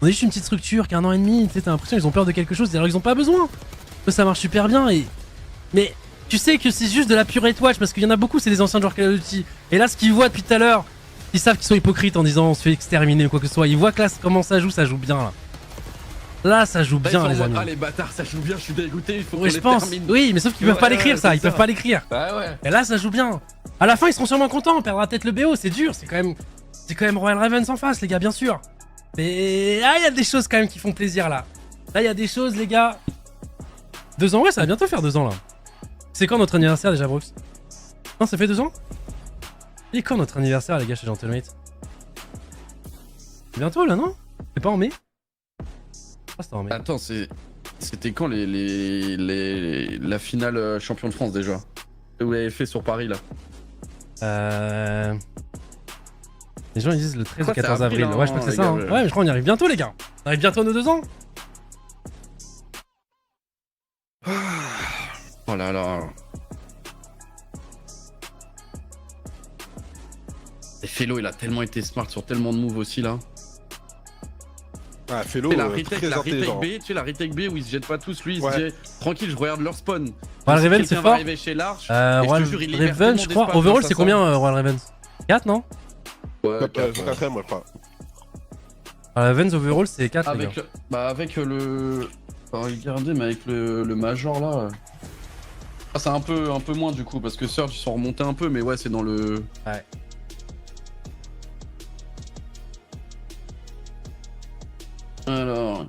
On est juste une petite structure qui a 1 an et demi. Tu sais, t'as l'impression qu'ils ont peur de quelque chose. Alors ils ont pas besoin. Eux, ça marche super bien. Mais tu sais que c'est juste de la pure hate watch. Parce qu'il y en a beaucoup, c'est des anciens joueurs Call of Duty. Et là, ce qu'ils voient depuis tout à l'heure, ils savent qu'ils sont hypocrites en disant on se fait exterminer ou quoi que ce soit. Ils voient que là, comment ça joue bien là. Là, ça joue Là, ils bien, sont en les mode, amis. Ah les bâtards, ça joue bien, je suis dégoûté, il faut qu'on Oui, les je pense. termine. Oui, mais sauf qu'ils peuvent Ouais, pas l'écrire ouais, ça, c'est ils peuvent ça. pas l'écrire. Bah ouais. Et là, ça joue bien. À la fin, ils seront sûrement contents, on perdra peut-être le BO, c'est dur, c'est quand même Royal Ravens en face, les gars, bien sûr. Mais ah, il y a des choses quand même qui font plaisir là. Là, il y a des choses, les gars. 2 ans, ouais, ça va bientôt faire 2 ans là. C'est quand notre anniversaire déjà, Brooks? Non, ça fait 2 ans? Et quand notre anniversaire, les gars, chez Gentlemate? C'est bientôt là, non? C'est pas en mai? Ah, c'était en mai. Attends, c'était quand la finale champion de France déjà? Que vous l'avez fait sur Paris là. Les gens ils disent le 13 Quoi, ou 14 c'est avril, avril. Ouais, je crois que c'est les ça. gars, Hein. ouais. Ouais, mais je crois qu'on y arrive bientôt, les gars. On arrive bientôt à nos 2 ans. Oh là là. Et Fellow, il a tellement été smart sur tellement de moves aussi là. Ah, Fellow, Et la très retake intelligent. B, tu sais la retake B où ils se jettent pas tous, lui il Ouais. se dit tranquille, je regarde leur spawn. Royal Si Raven, quelqu'un c'est va fort. arriver chez l'Arche, et je te Royal jure, il libère Raven, tellement je crois. d'espace Overall, grâce à c'est ça. combien Royal Ravens? 4, non? Ouais, Top, quatre, ouais. quatrième, moi, je crois. Royal Ravens, overall, c'est 4, les gars. Avec le. Enfin, regardez, mais avec le Major là. Ah, c'est un peu moins du coup, parce que Surge ils sont remontés un peu, mais ouais, c'est dans le. Ouais. Alors.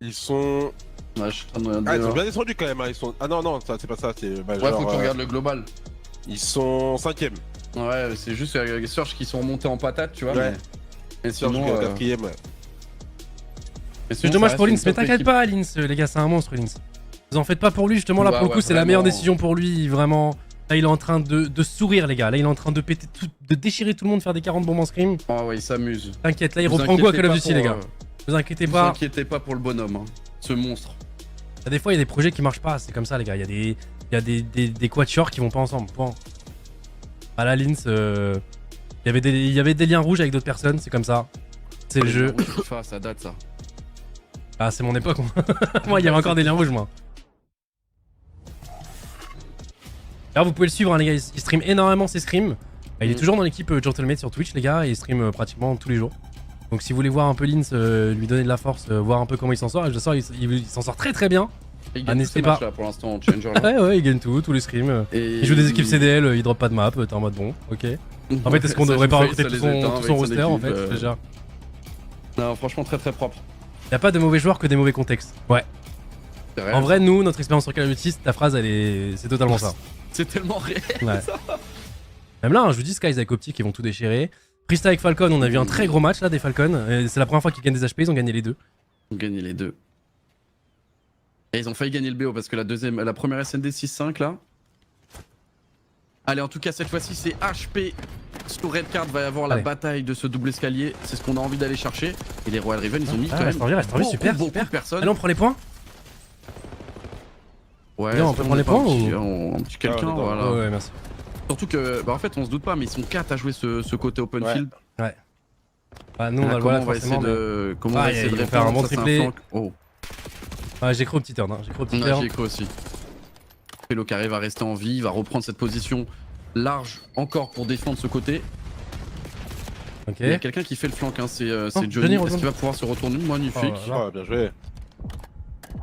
Ils sont. Ouais, je suis en train de regarder. Ah, ils sont là. bien descendus quand même. Hein. Ils sont... Ah non, non, ça, c'est pas ça. C'est... Bah, Ouais, genre, faut que tu regardes le global. Ils sont 5ème. Ouais, c'est juste les Surge qui sont remontés en patate, tu vois. Ouais. Mais Surge sinon. qui est 4ème. mais C'est sinon, dommage ça pour reste Lins, une mais top t'inquiète équipe. pas, Lins, les gars, c'est un monstre, Lins. Vous en faites pas pour lui, justement, là, Bah pour le coup, ouais, c'est la meilleure vraiment. décision pour lui, vraiment. Là, il est en train de sourire, les gars. Là, il est en train de péter tout, de déchirer tout le monde, faire des 40 bombes en scrim. Ah ouais, il s'amuse. T'inquiète, là, il Vous reprend goût à inquiétez Call of pas Duty, pour, les gars. Vous inquiétez Vous pas. inquiétez pas pour le bonhomme, hein. Ce monstre. Des fois, il y a des projets qui marchent pas, c'est comme ça, les gars. Il y a des quatuors qui vont pas ensemble. Point. À la Lins, il y avait des liens rouges avec d'autres personnes, c'est comme ça. C'est le jeu. Oui, FIFA, ça date ça. Ah, c'est mon époque, moi. Moi, il y avait encore des liens rouges, moi. Alors, vous pouvez le suivre, hein, les gars. Il stream énormément ses scrims. Il est toujours dans l'équipe Gentlemate sur Twitch, les gars, et il stream pratiquement tous les jours. Donc, si vous voulez voir un peu Lins, lui donner de la force, voir un peu comment il s'en sort, je sors, il s'en sort très très bien. Il Ah, gagne n'hésitez tous ces matchs, pas. là, pour l'instant en Challenger. là. Ouais, ouais, ils gagnent tout, tous les scrims. Et Ils jouent des équipes CDL, ils drop pas de map, t'es en mode bon, ok. En fait, est-ce qu'on devrait pas recruter tout son roster en fait déjà? Non, franchement, très très propre. Y'a pas de mauvais joueurs que des mauvais contextes. Ouais. C'est réel, En vrai, ça. nous, notre expérience sur Call of Duty, ta phrase, c'est totalement ça. C'est tellement réel. Ouais. Même là, hein, je vous dis, Skies avec Optic, ils vont tout déchirer. Prista avec Falcon, on a vu un très gros match là des Falcons. C'est la première fois qu'ils gagnent des HP, ils ont gagné les deux. Ils ont gagné les deux. Et ils ont failli gagner le BO parce que la première SND 6-5 là. Allez, en tout cas, cette fois-ci, c'est HP. Sur Red Card va y avoir la Allez. bataille de ce double escalier. C'est ce qu'on a envie d'aller chercher. Et les Royal Riven, ils ont mis Ah, quand reste même en vie, super, beaucoup super. de personnes. Allez, on prend les points. Ouais, Viens, on est-ce peut qu'on prendre les est pas points un petit quelqu'un, Ah, on est dans- voilà. Ouais, merci. Surtout que, bah en fait, on se doute pas, mais ils sont 4 à jouer ce côté open Ouais. field. Bah, nous, on Là, va le comment voir on va essayer forcément. de, comment on va Ah, essayer ils de vont faire un répondre, bon ça, c'est triplé. flank. Oh, Ouais, j'ai cru au petit turn, hein. J'ai cru au petit on a turn. Gecko aussi. Fellow qui arrive à rester en vie, il va reprendre cette position large encore pour défendre ce côté. Ok. Il y a quelqu'un qui fait le flank, hein, c'est Johnny, Johnny. Est-ce retourne. qu'il va pouvoir se retourner? Magnifique. Oh là là. Ah, bien joué.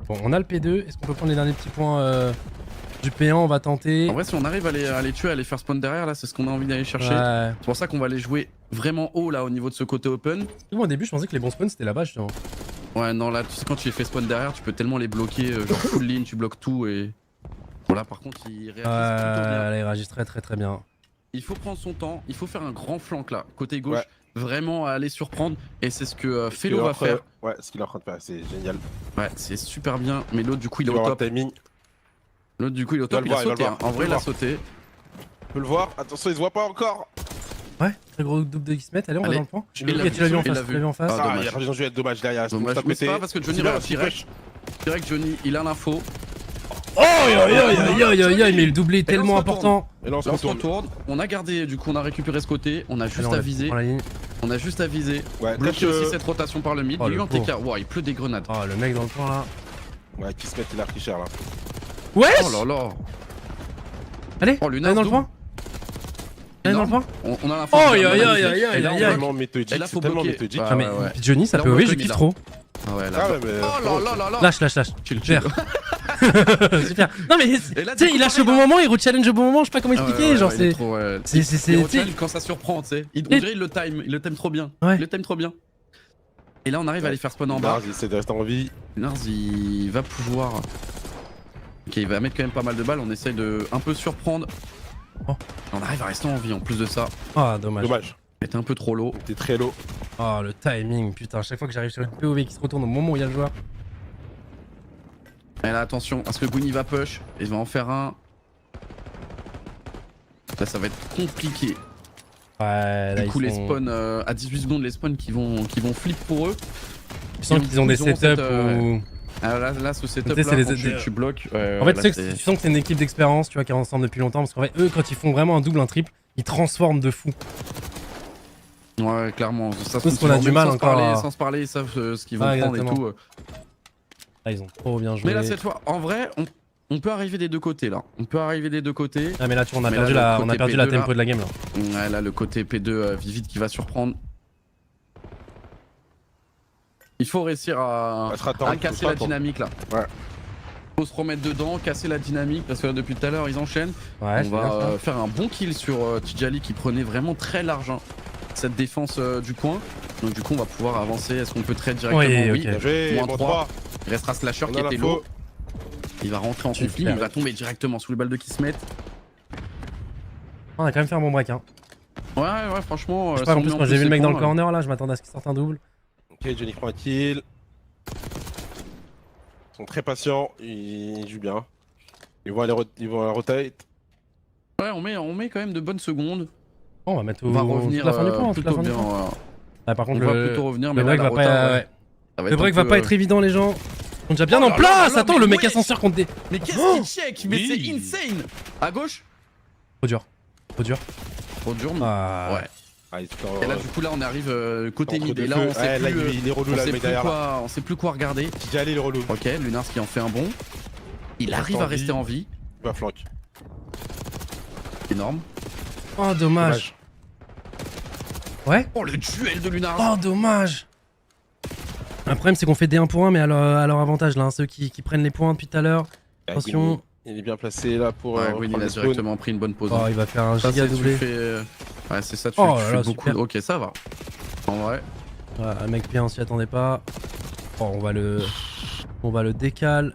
Bon, on a le P2. Est-ce qu'on peut prendre les derniers petits points du P1? On va tenter. En vrai, si on arrive à les tuer, à les faire spawn derrière, là, c'est ce qu'on a envie d'aller chercher. Ouais. C'est pour ça qu'on va les jouer vraiment haut là au niveau de ce côté open. Moi, au début, je pensais que les bons spawns c'était là-bas, justement. Ouais, non, là, tu sais, quand tu les fais spawn derrière, tu peux tellement les bloquer, genre full ligne, tu bloques tout et. Bon, là, par contre, ils réagissent plutôt bien. Là, ils réagissent très bien. Il faut prendre son temps, il faut faire un grand flank là, côté gauche, Ouais. vraiment aller surprendre. Et c'est ce que Ce qu'il Fellow est en va train- faire. Ouais, ce qu'il est en train de faire, c'est génial. Ouais, c'est super bien. Mais l'autre, du coup, il est Il va au avoir top. le timing. L'autre, du coup, il est au va top. le Il a voir, il va sauté. le hein. voir. En vrai, Il il va a le sauté. On peut le voir. Attention, il se voit pas encore. Ouais, très gros double de Xmet. Allez, on va Allez. dans le point. Il l'a Tu l'as vu en il l'a face, tu l'as vu en face. Ah, Ah, dommage. il a bien joué, dommage derrière. Dommage, mais c'est pas parce que Johnny C'est va bien, direct. Direct, Johnny, il a l'info. Oh, mais le doublé est Et là, on tellement se important. Et là, on se Là, on se retourne. retourne. On a gardé, du coup, on a récupéré ce côté. On a Allez, juste on à la- viser. prend la ligne. On a juste à viser. Ouais, Bloquer peut-être aussi que- cette rotation par le mid. Oh, Il y a eu le un TK. Wow, il pleut des grenades. Oh, le mec dans le point là. Ouais, qui se met, il a pris cher là. Wesh! Oh là là. Allez, Oh, allez Lunas dans le double. point. Allez dans le point. On a l'info. Oh, qui est aïe, aïe, magnifique. aïe, aïe, Et là, aïe, on aïe. va- Tellement méthodique, Et là, faut c'est tellement bloquer. méthodique. Ouais, Ah, mais ouais, ouais. puis Johnny, ça Là, peut on OV, je reconnaît, kiffe là. trop. Ah ouais, là. Ah ouais, mais. Oh là là là là. Lâche. Chill, Super. Super. Non, mais Et là, tu sais, du coup, il lâche au bon pareil, moment, il re-challenge au bon moment, je sais pas comment Ah ouais, expliquer. ouais, Genre, ouais, il est c'est. trop, ouais. C'est. Il tu sais- rechallenge quand ça surprend, tu sais. On dirait il le time trop bien. Ouais. Il le time trop bien. Et là, on arrive à les faire spawn en bas. Lars, il essaie de rester en vie. Lars, il va pouvoir. Ok, il va mettre quand même pas mal de balles. On essaye de un peu surprendre. Oh. On arrive à rester en vie en plus de ça. Ah, dommage. Dommage. C'était un peu trop low. T'es très low. Oh, le timing, putain, à chaque fois que j'arrive sur une POV qui se retourne au moment où il y a le joueur. Et là, attention, parce que Gwynny va push. Et il va en faire un. Là, ça va être compliqué. Ouais, là, Du coup, ils les sont... spawns à 18 secondes, les spawns qui vont flip pour eux. Tu sens qu'ils ont des Ils auront setups cette, où. Ah, là, ce setup Tu sais, là, c'est les- tu bloques. En fait, tu sens que c'est une équipe d'expérience, tu vois, qui est ensemble depuis longtemps. Parce qu'en fait, eux, quand ils font vraiment un double, un triple, ils transforment de fou. Ouais, clairement. Ça, Parce qu'on a du mal encore à- Sans se parler, ils savent ce qu'ils vont Ouais, prendre et exactement. tout. Là, ils ont trop bien joué. Mais là, cette fois, en vrai, on peut arriver des deux côtés là. On peut arriver des deux côtés. Ah, mais là, tu vois, on a Mais perdu, là, la... le on a côté perdu la P2, tempo là. de la game là. Ouais, là, le côté P2 Vivid qui va surprendre. Il faut réussir à Ça sera temps, casser ça sera la temps. dynamique là. Ouais. Faut se remettre dedans, casser la dynamique parce que là, depuis tout à l'heure, ils enchaînent. Ouais, On c'est va bien ça. faire un bon kill sur Tijali qui prenait vraiment très large hein, cette défense du coin. Donc du coup on va pouvoir avancer. Est-ce qu'on peut trade directement? Oui, Oui. ok. Bien joué, Moins bon 3. 3. Il restera Slasher On qui a était l'info. low. Il va rentrer en Super. conflit, mais il va tomber directement sous les balles de Kismet. On a quand même fait un bon break. Hein. Ouais, franchement. Je sais pas, en sans plus, mis quand j'ai vu le mec dans le points, corner là, je m'attendais à ce qu'il sorte un double. Ok, Johnny prend un kill. Ils sont très patients, ils jouent bien. Ils vont la rotate. Ouais, on met quand même de bonnes secondes. Bon, on va mettre On va revenir toute la fin du point. Toute la plutôt fin du bien. point. Voilà. Ah, par On contre, va le plutôt revenir, le mais là, break la va rota, pas. ouais, Ouais. ça va Le être break un va peu, pas être évident, les gens. On est déjà bien Oh en là place. là, Attends, mais le mec wesh. ascenseur contre des. Mais qu'est-ce qu'il check? Mais c'est Oui. insane. À gauche? Trop dur. Trop dur. Trop dur, mais... Ah. Ouais. Ah, ils sont Et là, du coup, là, on arrive côté entre mid. deux Et là, feux. on sait Ouais, là, plus, il est relou on là, sait le mec plus derrière. quoi, on sait plus quoi regarder. Tijali, il est relou. Ok, Lunars qui en fait un bon. Il Il arrive reste à en rester vie. en vie. Il va flank. Énorme. Oh, dommage. Ouais. Oh, le duel de Lunars. Oh, dommage. Le problème, c'est qu'on fait des 1 pour 1, mais à leur avantage, là. Hein, ceux qui prennent les points depuis tout à l'heure. Attention. Il est bien placé là pour. Ouais, Gwyn, il prendre a le spawn. directement pris une bonne pause. Oh, il va faire un Ça, giga c'est- tu doublé. fais... Ouais, c'est ça, tu Oh fais, là là, beaucoup. super. Ok, ça va. En vrai. Ouais, un mec bien, on s'y attendait pas. Oh, on va le décaler.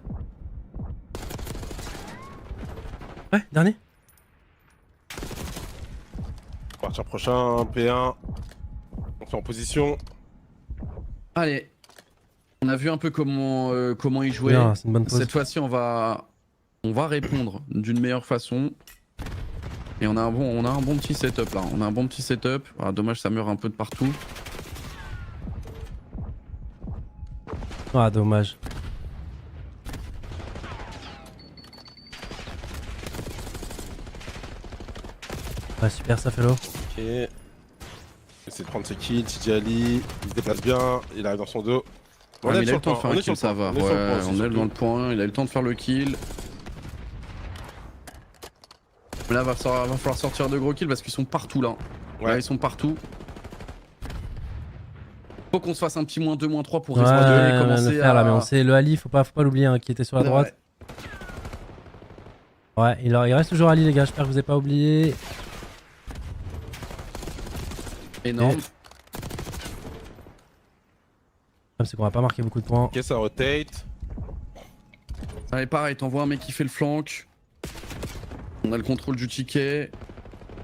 Ouais, dernier. Partir prochain, P1. On fait en position. Allez. On a vu un peu comment il jouait. Bien, c'est une bonne pause. Cette fois-ci, on va répondre d'une meilleure façon. Et on a un bon petit setup là. On a un bon petit setup. Ah, dommage, ça meurt un peu de partout. Ah, dommage. Ouais, super, ça fait l'eau. Ok. Essayer de prendre ses kills, Titi Ali. Il se déplace bien. Il arrive dans son dos. Ouais, mais il a eu sur le temps de point, faire on un est sur kill, le ça point, va. on est sur le point, Ouais, c'est on est surtout. dans le point. Il a eu le temps de faire le kill. Mais là, va falloir sortir de gros kills parce qu'ils sont partout là. Ouais. Là, ils sont partout. Faut qu'on se fasse un petit -2, -3 pour Ouais, respawner et le commencer faire à... là, mais on sait, le Ali, faut pas l'oublier, hein, qui était sur la droite. Ouais, il reste toujours Ali, les gars, j'espère que vous avez pas oublié. Énorme. Le problème, c'est qu'on va pas marquer beaucoup de points. Ok, ça rotate. Allez, pareil, t'envoies un mec qui fait le flank. On a le contrôle du ticket.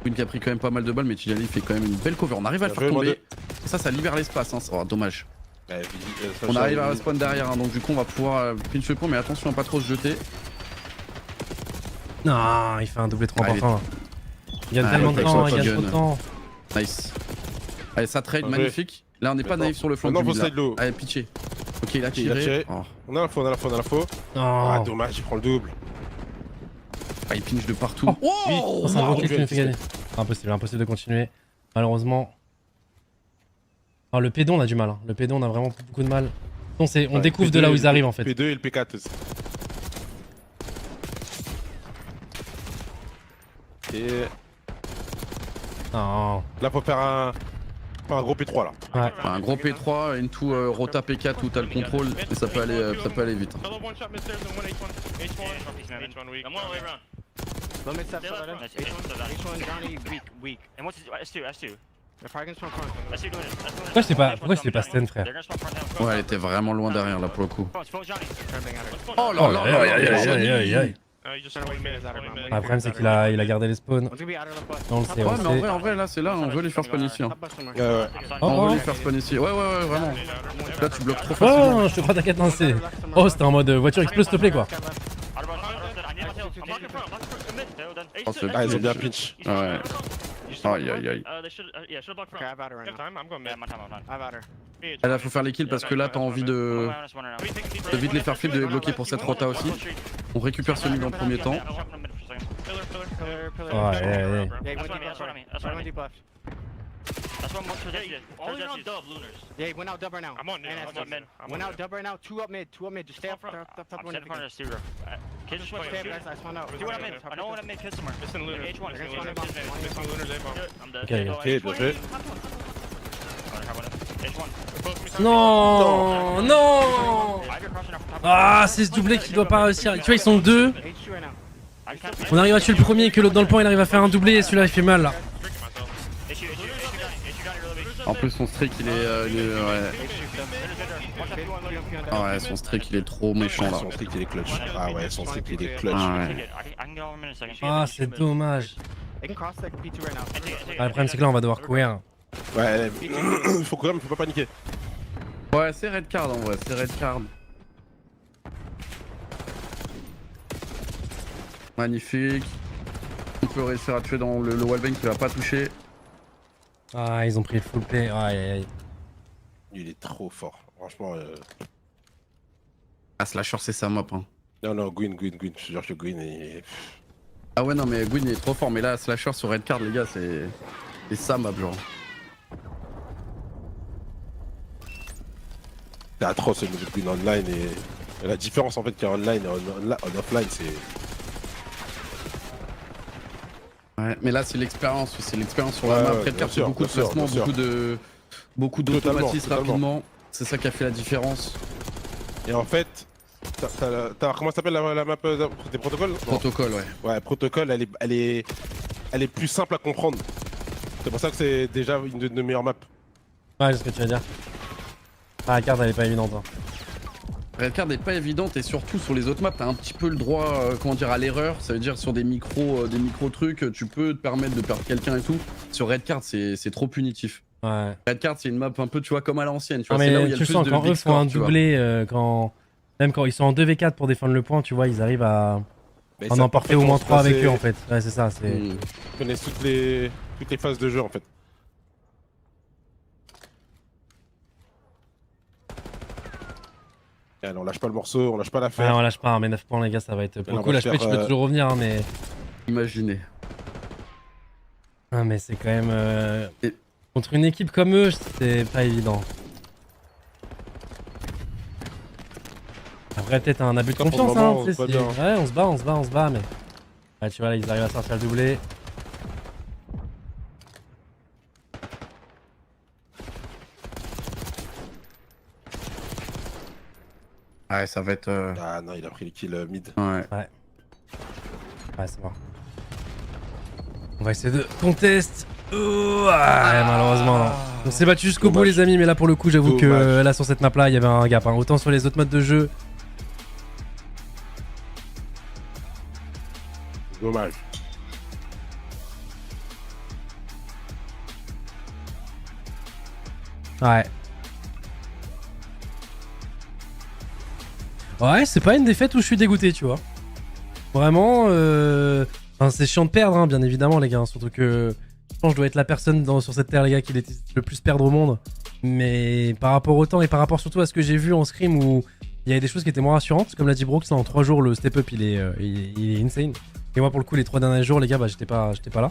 Une qui a pris quand même pas mal de balles, mais Tijali fait quand même une belle cover. On arrive à le Bien faire joué, tomber. Ça libère l'espace, hein. Oh, dommage. Ouais, On arrive à respawn derrière, hein, donc du coup on va pouvoir pinch le point, mais attention à pas trop se jeter. Non, il fait un doublé 3 Ah, par il est- fin. Il gagne Ah, tellement de il temps, fait il gagne gun. trop de temps. Nice. Allez, ça trade, Bien joué. magnifique. Là on n'est pas Maintenant- naïf sur le flank maintenant, du faut mid, là. side low. Allez, pitché. Ok, il a Ok, il a tiré. tiré. Oh. On a l'info, on a l'info, on a l'info. Ah, Non. dommage, il prend le double. Ah, il pinch de partout. Oh, c'est un gros kill qui nous fait bien, gagner. Impossible de continuer. Malheureusement. Alors, le pédon, on a du mal. Hein. Le pédon, on a vraiment beaucoup de mal. On Ouais, découvre P2 de là où et ils le arrivent en fait. P2 et le P4 aussi. Et Non. là, faut faire un gros P3 là. Ouais. Un gros P3 into Rota P4 où t'as le contrôle et ça peut aller vite. Another one shot, Mr. The one H1. H1 weak. I'm one way around. Low mid step, Stay left H1, front. H1 Johnny, weak. And what's his, S2, S2. They're probably gonna spawn front. S2 doing it. Pourquoi je l'ai pas stun, frère? They're gonna spawn front now. Ouais, elle était vraiment loin derrière là pour le coup. Phone Johnny. Trying to bang at her. Oh Oh là là, aïe, aïe. You just Trying to wait for wait his outer minute. man. Le problème, c'est qu'il a gardé les spawns. One's gonna be outer left west. On le sait, Ouais, on mais en le vrai, sait. là, c'est là, on veut les faire spawn ici. Hein. Top bus somewhere. Ouais. I'm starting Oh, On veut oh. les faire spawn ici. Ouais, vraiment. Là, tu bloques trop facilement. Oh, je te crois t'inquiète, non, c'est. Oh, c'était en mode voiture explose, s'il te plaît, quoi. Out of bounds, I need my tail. I'm blocking front, I'm blocking front. Commit. Tail done. Oh, c'est- Ah, ils ont bien pinch. Ouais. Aïe, aïe, aïe. They should, yeah, should have blocked Okay, front. I've outer right You have now. time? I'm going Yeah, mid. my time, I'm done. I've outer. Ah, là, faut faire les kills parce que là, t'as envie de vite les faire flip, de les bloquer pour cette rota aussi. On récupère celui dans le premier temps. Pillar. Pillar. Ouais, ouais, ouais. Yeah, he That's went what I deep mean, that's what I mean, that's left. what I One mean. deep left. That's what I'm all the way on dub, Lunars. Yeah, he went out dub right now. I'm on mid. And I'm Aston. on mid. I'm Went on out mid. dub right now. Two up mid. Just stay up front. top I'm one. sitting in front of the studio. Kids just went Stay up, shoot. guys. I spawned out. Do what I'm in. I know what I'm in, kids somewhere. Missing Lunars. H1, Missing H1, Lunars. H1. Missing Lunars, A-bomb. I'm dead. Okay, Ok, bien joué. H1. Non, non. Ah, c'est ce doublé qui doit pas réussir. Tu vois, ils sont deux. H2 right now. On arrive à tuer le premier et que l'autre dans le point, il arrive à faire un doublé et celui-là, il fait mal là. En plus, son streak, il est. Ouais. Ah ouais, son streak, il est trop méchant là. Son streak il est clutch. Ah ouais, son streak il est clutch. Ah ouais. Ah, c'est dommage. They can cross like P2 right now. Ah, le problème, c'est que là, on va devoir courir. Ouais, faut courir mais faut pas paniquer. Ouais, c'est red card en vrai, c'est red card. Magnifique. On peut réussir à tuer dans le wallbang qui va pas toucher. Ah, ils ont pris le full play. Aïe, aïe, aïe. Il est trop fort. Franchement. Ah, Slasher, c'est sa map. Hein. Non, Gwyn. Je te jure que Gwyn est. Ah ouais, non, mais Gwyn il est trop fort. Mais là, Slasher sur red card, les gars, c'est sa map, genre. C'est atroce le move de Gwyn online et la différence en fait qu'il y a online et en offline c'est. Ouais, mais là, c'est l'expérience sur la Ouais, map. ouais, Red bien card, c'est sûr, beaucoup de bien sûr, placements, bien sûr. beaucoup d'automatisme Totalement. rapidement. C'est ça qui a fait la différence. Et en fait, comment ça s'appelle la map des protocoles? Non. Protocole, ouais. Ouais, protocole, elle est plus simple à comprendre. C'est pour ça que c'est déjà une de nos meilleures maps. Ouais, c'est ce que tu veux dire. Ah, la carte elle est pas évidente. Hein. Redcard n'est pas évidente et surtout sur les autres maps, t'as un petit peu le droit, comment dire, à l'erreur. Ça veut dire sur des micro trucs, tu peux te permettre de perdre quelqu'un et tout. Sur Redcard, c'est trop punitif. Ouais. Redcard, c'est une map un peu, tu vois, comme à l'ancienne. Tu Non, vois, c'est là où il y mais a tu le plus sens de quand big eux font un score, tu vois. doublé, même quand ils sont en 2v4 pour défendre le point, tu vois, ils arrivent à Mais en ça, emporter en fait, au moins on 3 avec sait- eux en fait. Ouais, c'est ça. C'est... Mm. On connaît toutes les phases de jeu en fait. Et allez, on lâche pas le morceau, on lâche pas Ouais, l'affaire. on lâche pas, hein, mais 9 points les gars, ça va être. Pour on le coup, va la faire, je peux toujours revenir, hein, mais. Imaginez. Ah, mais c'est quand même. Et- Contre une équipe comme eux, c'est pas évident. Après, peut-être un abus de Pour le confiance, moment, hein. on Tu sais, se bat c'est- bien. ouais, on se bat, mais. Ouais, tu vois, là, ils arrivent à sortir le doublé. Ouais, ça va être. Ah non, il a pris le kill mid. Ouais. Ouais, c'est bon. On va essayer de contest. Ouais, malheureusement, non. On s'est battu jusqu'au bout, Dommage. les amis, mais là, pour le coup, j'avoue que Dommage. là, sur cette map-là, il y avait un gap. Hein. Autant sur les autres modes de jeu. Dommage. Ouais. Ouais, c'est pas une défaite où je suis dégoûté, tu vois. Vraiment, enfin, c'est chiant de perdre, hein, bien évidemment, les gars. Surtout que je pense que je dois être la personne sur cette terre, les gars, qui déteste le plus perdre au monde. Mais par rapport au temps et par rapport surtout à ce que j'ai vu en scrim où il y avait des choses qui étaient moins rassurantes, comme l'a dit Brooks, là, en 3 jours, le step-up il est insane. Et moi, pour le coup, les 3 derniers jours, les gars, bah, j'étais pas là.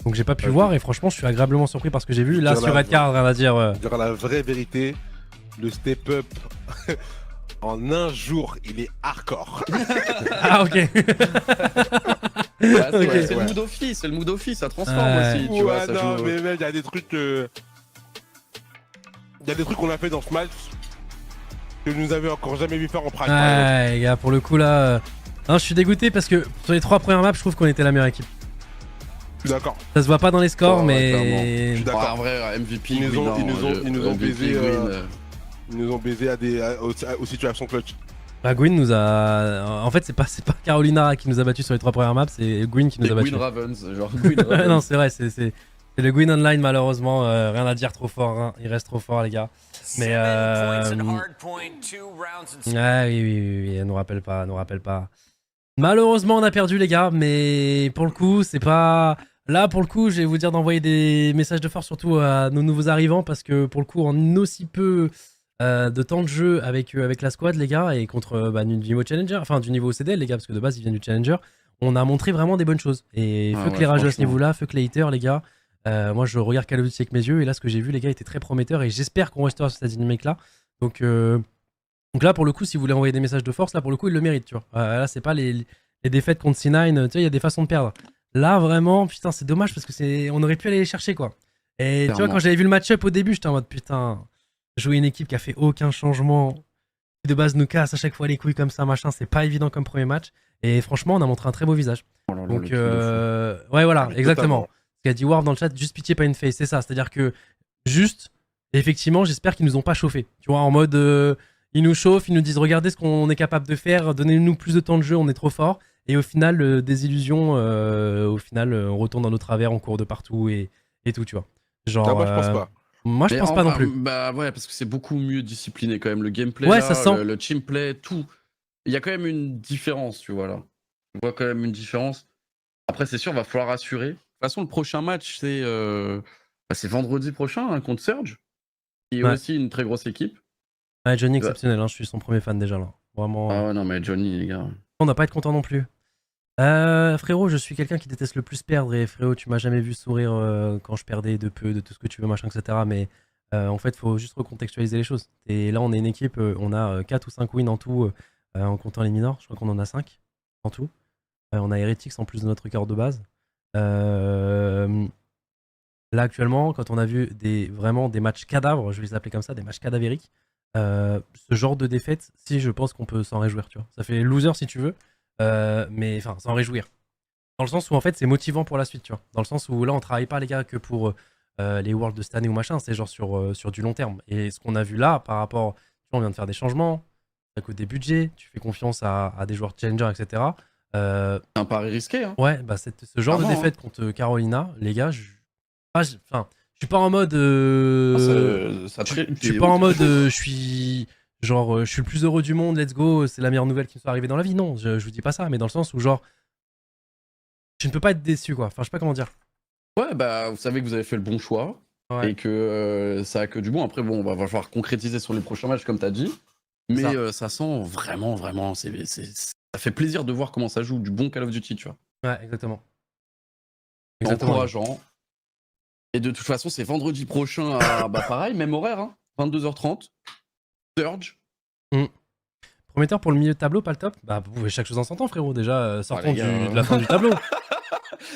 Donc j'ai pas pu Ouais, voir et franchement, je suis agréablement surpris par ce que j'ai vu. Là, Dire sur la- Redcard, rien à dire. Dire la vraie vérité, le step up en un jour, il est hardcore. Ah, ok. Ah, c'est Ok. ouais, c'est Ouais. le mood office, c'est le mood office, ça transforme Ouais. aussi, tu vois, Ouais, ça non, joue. mais même, il y a des trucs il y a des trucs qu'on a fait dans ce match que nous avions encore jamais vu faire en prime. par exemple. Ouais, les gars, pour le coup là. Non, je suis dégoûté parce que sur les 3 premières maps, je trouve qu'on était la meilleure équipe. Je suis d'accord. Ça se voit pas dans les scores, Ouais, clairement. mais. Je suis d'accord. Ah, en vrai, MVP, Ils nous ont- Gwyn, ils nous ont- hein, ils nous ont MVP, baisé, Gwyn, Ils nous ont baisé aux situations clutch. Bah, Gwyn nous a. En fait, c'est pas Carolina qui nous a battus sur les 3 premières maps, c'est Gwyn qui nous c'est a battus. Gwyn Ravens, genre Gwyn Ouais, Ravens. non, c'est vrai, c'est le Gwyn Online, malheureusement. Rien à dire, trop fort. Hein. Il reste trop fort, les gars. Mais 7 points in hard point, 2 rounds in Ah oui, elle nous rappelle pas. Malheureusement, on a perdu, les gars, mais pour le coup, c'est pas. Là, pour le coup, je vais vous dire d'envoyer des messages de force, surtout à nos nouveaux arrivants, parce que pour le coup, en aussi peu de temps de jeu avec la squad, les gars, et contre du niveau Challenger, enfin du niveau CDL, les gars, parce que de base, ils viennent du Challenger, on a montré vraiment des bonnes choses. Et Ah feu que ouais, les rageux à ce franchement. niveau-là, feu que les haters, les gars. Moi, je regarde Call of Duty avec mes yeux, et là, ce que j'ai vu, les gars, était très prometteur, et j'espère qu'on restera sur cette dynamique-là. Donc là, pour le coup, si vous voulez envoyer des messages de force, là, pour le coup, ils le méritent, tu vois. Là, c'est pas les défaites contre C9, tu vois, il y a des façons de perdre. Là, vraiment, putain, c'est dommage parce que on aurait pu aller les chercher, quoi. Et tu vois, Clairement. quand j'avais vu le match-up au début, j'étais en mode, putain, jouer une équipe qui a fait aucun changement, qui de base nous casse à chaque fois les couilles comme ça, machin, c'est pas évident comme premier match. Et franchement, on a montré un très beau visage. Oh là là, le Donc, truc de fou. ouais, voilà, Mais exactement. totalement. Ce qu'a dit Warp dans le chat, juste pitié, pas une face, c'est ça. C'est-à-dire que, juste, effectivement, j'espère qu'ils nous ont pas chauffé. Tu vois, en mode, ils nous chauffent, ils nous disent, regardez ce qu'on est capable de faire, donnez-nous plus de temps de jeu, on est trop fort. Et au final, désillusion, on retourne dans nos travers, on court de partout et tout, tu vois. Genre, Non, moi, je pense pas. Moi, je Mais pense pas non plus. Bah ouais, parce que c'est beaucoup mieux discipliné quand même. Le gameplay, Ouais, là, ça sent. le teamplay, tout. Il y a quand même une différence, tu vois là. Je vois quand même une différence. Après, c'est sûr, va falloir assurer. De toute façon, le prochain match, c'est vendredi prochain hein, contre Surge, qui est Ouais. aussi une très grosse équipe. Ouais, Johnny exceptionnel, hein, je suis son premier fan déjà là. Vraiment. Ah ouais, non, mais Johnny, les gars. On n'a pas à être content non plus. Frérot, je suis quelqu'un qui déteste le plus perdre et frérot, tu m'as jamais vu sourire quand je perdais de peu, de tout ce que tu veux, machin, etc. Mais en fait, faut juste recontextualiser les choses. Et là, on est une équipe, on a 4 ou 5 wins en tout en comptant les minors. Je crois qu'on en a 5 en tout. On a Heretics en plus de notre record de base. Là, actuellement, quand on a vu vraiment des matchs cadavres, je vais les appeler comme ça, des matchs cadavériques, ce genre de défaite, si je pense qu'on peut s'en réjouir, tu vois. Ça fait loser si tu veux, mais enfin, s'en réjouir. Dans le sens où en fait, c'est motivant pour la suite, tu vois. Dans le sens où là, on travaille pas, les gars, que pour les Worlds de cette année ou machin, c'est genre sur du long terme. Et ce qu'on a vu là, par rapport, tu vois, on vient de faire des changements, à côté des budgets, tu fais confiance à des joueurs challenger, etc. C'est un pari risqué, hein. Ouais, bah ce genre de Clairement, défaite contre Carolina, les gars, je suis pas en mode. Je suis pas en mode. Je suis. Genre, je suis le plus heureux du monde, let's go, c'est la meilleure nouvelle qui me soit arrivée dans la vie. Non, je vous dis pas ça, mais dans le sens où, genre, je ne peux pas être déçu, quoi. Enfin, je sais pas comment dire. Ouais, bah, vous savez que vous avez fait le bon choix. Ouais. Et que ça a que du bon. Après, bon, va falloir concrétiser sur les prochains matchs, comme tu as dit. Mais ça sent vraiment, ça fait plaisir de voir comment ça joue du bon Call of Duty, tu vois. Ouais, exactement. Encourageant. Et de toute façon, c'est vendredi prochain à, bah pareil, même horaire, hein, 22h30. Surge. Prometteur pour le milieu de tableau, pas le top. Bah, vous pouvez chaque chose en son temps, frérot. Déjà, sortons gars, de la fin du tableau.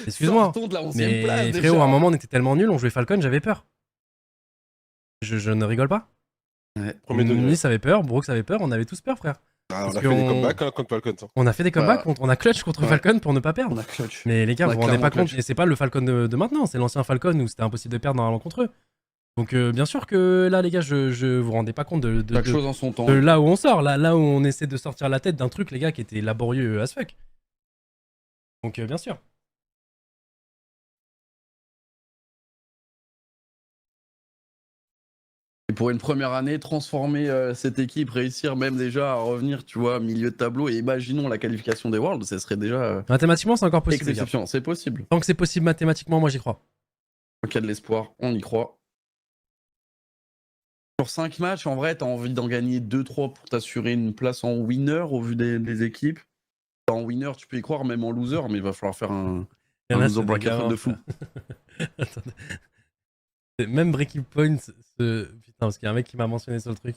Excuse-moi. Sortons de la 11e Mais place, frérot, déjà. à un moment, on était tellement nuls, on jouait Falcon, j'avais peur. Je ne rigole pas. Ouais. Premier degré. Nice avait peur, Brooks avait peur, on avait tous peur, frère. Ah, on Parce a fait des qu'on- comebacks hein, contre Falcon. Ça. On a fait des comebacks, Bah, on a clutch contre ouais. Falcon pour ne pas perdre. On a clutch. Mais les gars, On a vous vous rendez pas clairement compte, clutch. et c'est pas le Falcon de maintenant, c'est l'ancien Falcon où c'était impossible de perdre normalement contre eux. Donc bien sûr que là, les gars, je vous rendez pas compte Chaque chose en son temps. de là où on sort, là où on essaie de sortir la tête d'un truc, les gars, qui était laborieux as fuck. Donc bien sûr. Et pour une première année, transformer cette équipe, réussir même déjà à revenir, tu vois, milieu de tableau, et imaginons la qualification des Worlds, ça serait déjà Mathématiquement, c'est encore possible, les gars. exception. C'est possible. Tant que c'est possible mathématiquement, moi j'y crois. Il y a de l'espoir, on y croit. Sur 5 matchs, en vrai, t'as envie d'en gagner 2-3 pour t'assurer une place en winner au vu des équipes. En winner, tu peux y croire, même en loser, mais il va falloir faire un Il y en a, loser c'est des bracket gamins, de fou. frère. Attendez. Même Breaking Point, putain, parce qu'il y a un mec qui m'a mentionné sur le truc.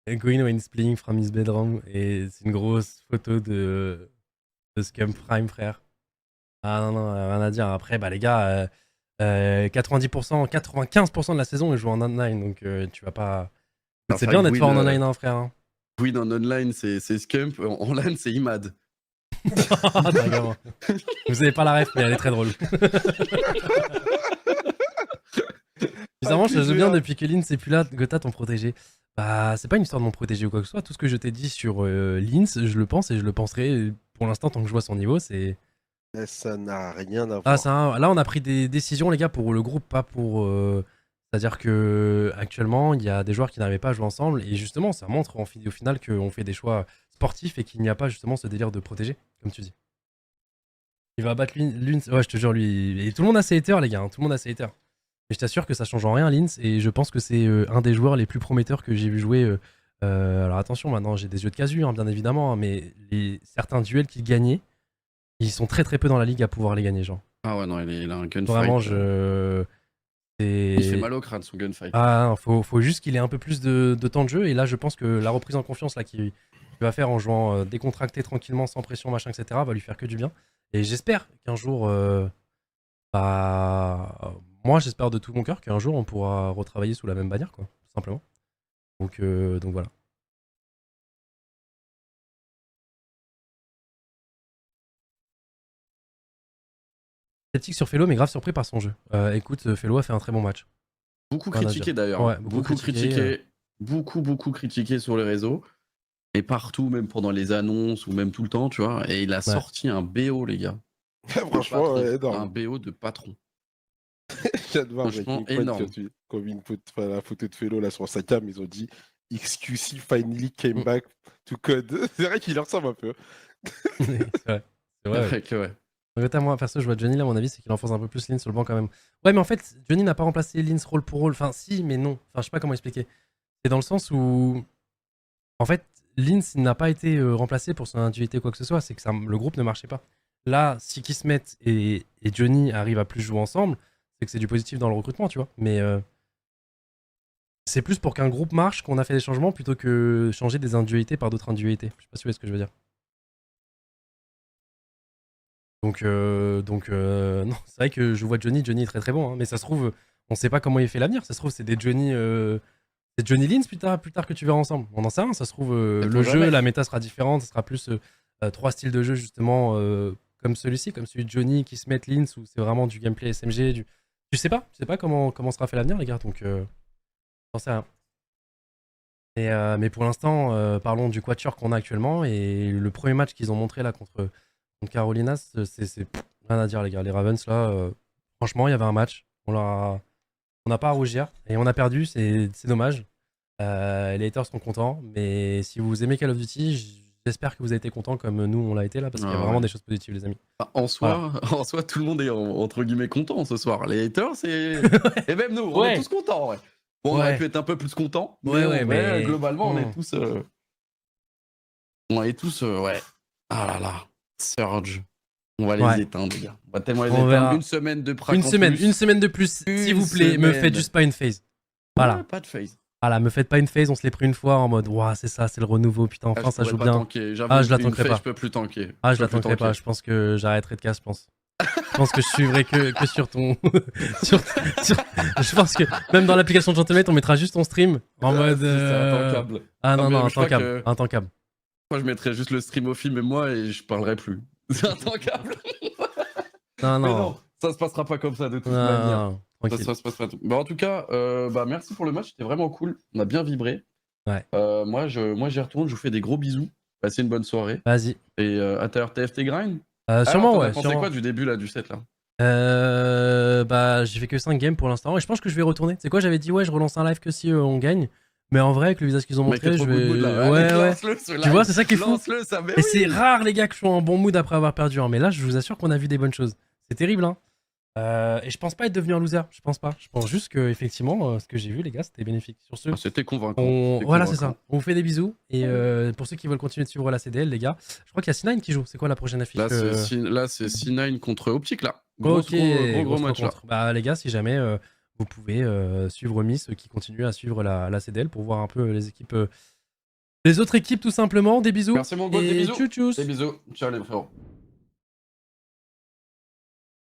Going when he's playing from his bedroom, et c'est une grosse photo de Scum Prime, frère. Ah non, rien à dire. Après, bah les gars, 90%, 95% de la saison, ils jouent en online, donc tu vas pas. Non, C'est c'est bien vrai d'être que fort en Will, online, hein, frère. Hein. Win en online, c'est Scump, en LAN, c'est Imad. Ah, t'as un gamin. Vous avez pas la ref, mais elle est très drôle. Bizarrement, je joue bien depuis que Lynn c'est plus là. Gotha, ton protégé. Bah, c'est pas une histoire de mon protégé ou quoi que ce soit. Tout ce que je t'ai dit sur Linz, je le pense et je le penserai pour l'instant tant que je vois son niveau. C'est. Mais ça n'a rien à voir. Ah, là, on a pris des décisions, les gars, pour le groupe, pas pour. C'est-à-dire que actuellement, il y a des joueurs qui n'arrivaient pas à jouer ensemble et justement, ça montre au final qu'on fait des choix sportifs et qu'il n'y a pas justement ce délire de protéger, comme tu dis. Il va battre Linz. Ouais, je te jure, lui. Et tout le monde a ses haters, les gars. Hein, tout le monde a ses haters. Et je t'assure que ça change en rien, Linz. Et je pense que c'est un des joueurs les plus prometteurs que j'ai vu jouer. Alors attention, maintenant, j'ai des yeux de casu, hein, bien évidemment. Hein, mais certains duels qu'il gagnait, ils sont très très peu dans la ligue à pouvoir les gagner, genre. Ah ouais, non, il a un gunfight. Vraiment, Il fait mal au crâne, son gunfight. Ah, faut juste qu'il ait un peu plus de temps de jeu. Et là, je pense que la reprise en confiance là qu'il va faire en jouant décontracté tranquillement, sans pression, machin, etc., va lui faire que du bien. Et j'espère qu'un jour, moi, j'espère de tout mon cœur qu'un jour on pourra retravailler sous la même bannière, quoi, tout simplement. Donc voilà. Sceptique sur Fellow, mais grave surpris par son jeu. Écoute, Fellow a fait un très bon match. Beaucoup Rien à critiqué dire. d'ailleurs. Ouais, beaucoup critiqué. Beaucoup critiqué sur les réseaux. Et partout, même pendant les annonces ou même tout le temps, tu vois. Et il a sorti un BO, les gars. Franchement, Un énorme. BO de patron. J'adore Franchement, Breaking Point, énorme. quand ils put la photo de Fellow là sur sa cam, ils ont dit XQC finally came back to code. C'est vrai qu'il ressemble un peu. C'est vrai. C'est vrai. Avec, ouais. Regarde, moi, perso, je vois Johnny là, à mon avis, c'est qu'il enfonce un peu plus Lynn sur le banc quand même. Ouais, mais en fait, Johnny n'a pas remplacé Lynn rôle pour rôle. Enfin, si, mais non. Enfin, je sais pas comment expliquer. C'est dans le sens où. En fait, Lynn n'a pas été remplacé pour son individualité ou quoi que ce soit. C'est que le groupe ne marchait pas. Là, si Kismet et Johnny arrivent à plus jouer ensemble, c'est que c'est du positif dans le recrutement, tu vois. Mais c'est plus pour qu'un groupe marche qu'on a fait des changements plutôt que changer des individualités par d'autres individualités. Je sais pas si vous voyez ce que je veux dire. Donc non, c'est vrai que je vois Johnny est très très bon, hein, mais ça se trouve, On sait pas comment il fait l'avenir. Ça se trouve, c'est des Johnny. C'est Johnny Lins plus tard que tu verras ensemble. On en sait rien. Ça se trouve, le jeu, jamais. la méta sera différente. Ce sera plus 3 styles de jeu, justement, comme celui-ci, comme celui de Johnny qui se met Lins, où c'est vraiment du gameplay SMG. Tu sais pas comment sera fait l'avenir, les gars. Donc, j'en sais rien. Mais pour l'instant, parlons du quatuor qu'on a actuellement. Et le premier match qu'ils ont montré là contre Carolinas, c'est rien à dire, les gars. Les Ravens, là, franchement, il y avait un match. On n'a pas à rougir. Et on a perdu, c'est dommage. Les haters sont contents. Mais si vous aimez Call of Duty, j'espère que vous avez été contents comme nous, on l'a été là. Parce qu'il y a vraiment des choses positives, les amis. En soi, tout le monde est entre guillemets content ce soir. Les haters, c'est. Et même nous, on Ouais. est tous contents. Ouais. Bon, on Ouais. aurait pu être un peu plus contents. Mais globalement, on est tous. On est tous. Ouais. Ah là là. Surge. On va les éteindre, les gars. On va tellement les On éteindre. verra. Une semaine de prac. Une semaine de plus, s'il vous plaît. Me faites juste pas une phase. Voilà. Ouais, pas de phase. Voilà, me faites pas une phase, on se l'est pris une fois en mode ouah, c'est ça, c'est le renouveau, putain, enfin ça joue bien. Ah, je la tankerai pas. Je peux plus tanker. Ah, je la tankerai pas, je pense que j'arrêterai de casse, je pense. Je pense que je suivrai que sur ton. Je pense que même dans l'application de Chantemate, on mettra juste ton stream en mode. Intankable. Ah non, mais non, je crois intankable. que- Intankable. Moi, je mettrais juste le stream au film et moi et je parlerai plus. C'est intankable. Non, Mais non. non, ça se passera pas comme ça de toute Non, manière. non, tranquille. Ça se passe pas tout. Bah, en tout cas, merci pour le match, c'était vraiment cool. On a bien vibré. Ouais. Moi, j'y retourne, je vous fais des gros bisous. Passez une bonne soirée. Vas-y. Et à ta TFT Grind. Sûrement, t'en as ouais. pensé Sûrement. quoi du début là, du set là? Bah, j'ai fait que 5 games pour l'instant et je pense que je vais retourner. C'est quoi, j'avais dit, ouais, je relance un live que si on gagne. Mais en vrai, avec le visage qu'ils ont Mec, montré, t'es je trop good mood, vais. là. Ouais, Allez, ouais. lance-le, ce Tu live. vois, c'est ça qui est fou. Lance-le, ça, mais Et oui. c'est rare, les gars, que je sois en bon mood après avoir perdu. Hein. Mais là, je vous assure qu'on a vu des bonnes choses. C'est terrible, hein. Et je pense pas être devenu un loser. Je pense pas. Je pense juste que, effectivement, ce que j'ai vu, les gars, c'était bénéfique. Sur ce, Ah, c'était convaincant. voilà, c'est ça. On vous fait des bisous. Et pour ceux qui veulent continuer de suivre la CDL, les gars, je crois qu'il y a C9 qui joue. C'est quoi la prochaine affiche Là, c'est C9 contre Optic là. Gros grosse match là. rencontre. Bah, les gars, si jamais vous pouvez suivre Miss qui continue à suivre la CDL pour voir un peu les équipes. Les autres équipes, tout simplement. Des bisous. Merci mon gars, des Et bisous. tchou tchous. Des bisous. Ciao les frérots.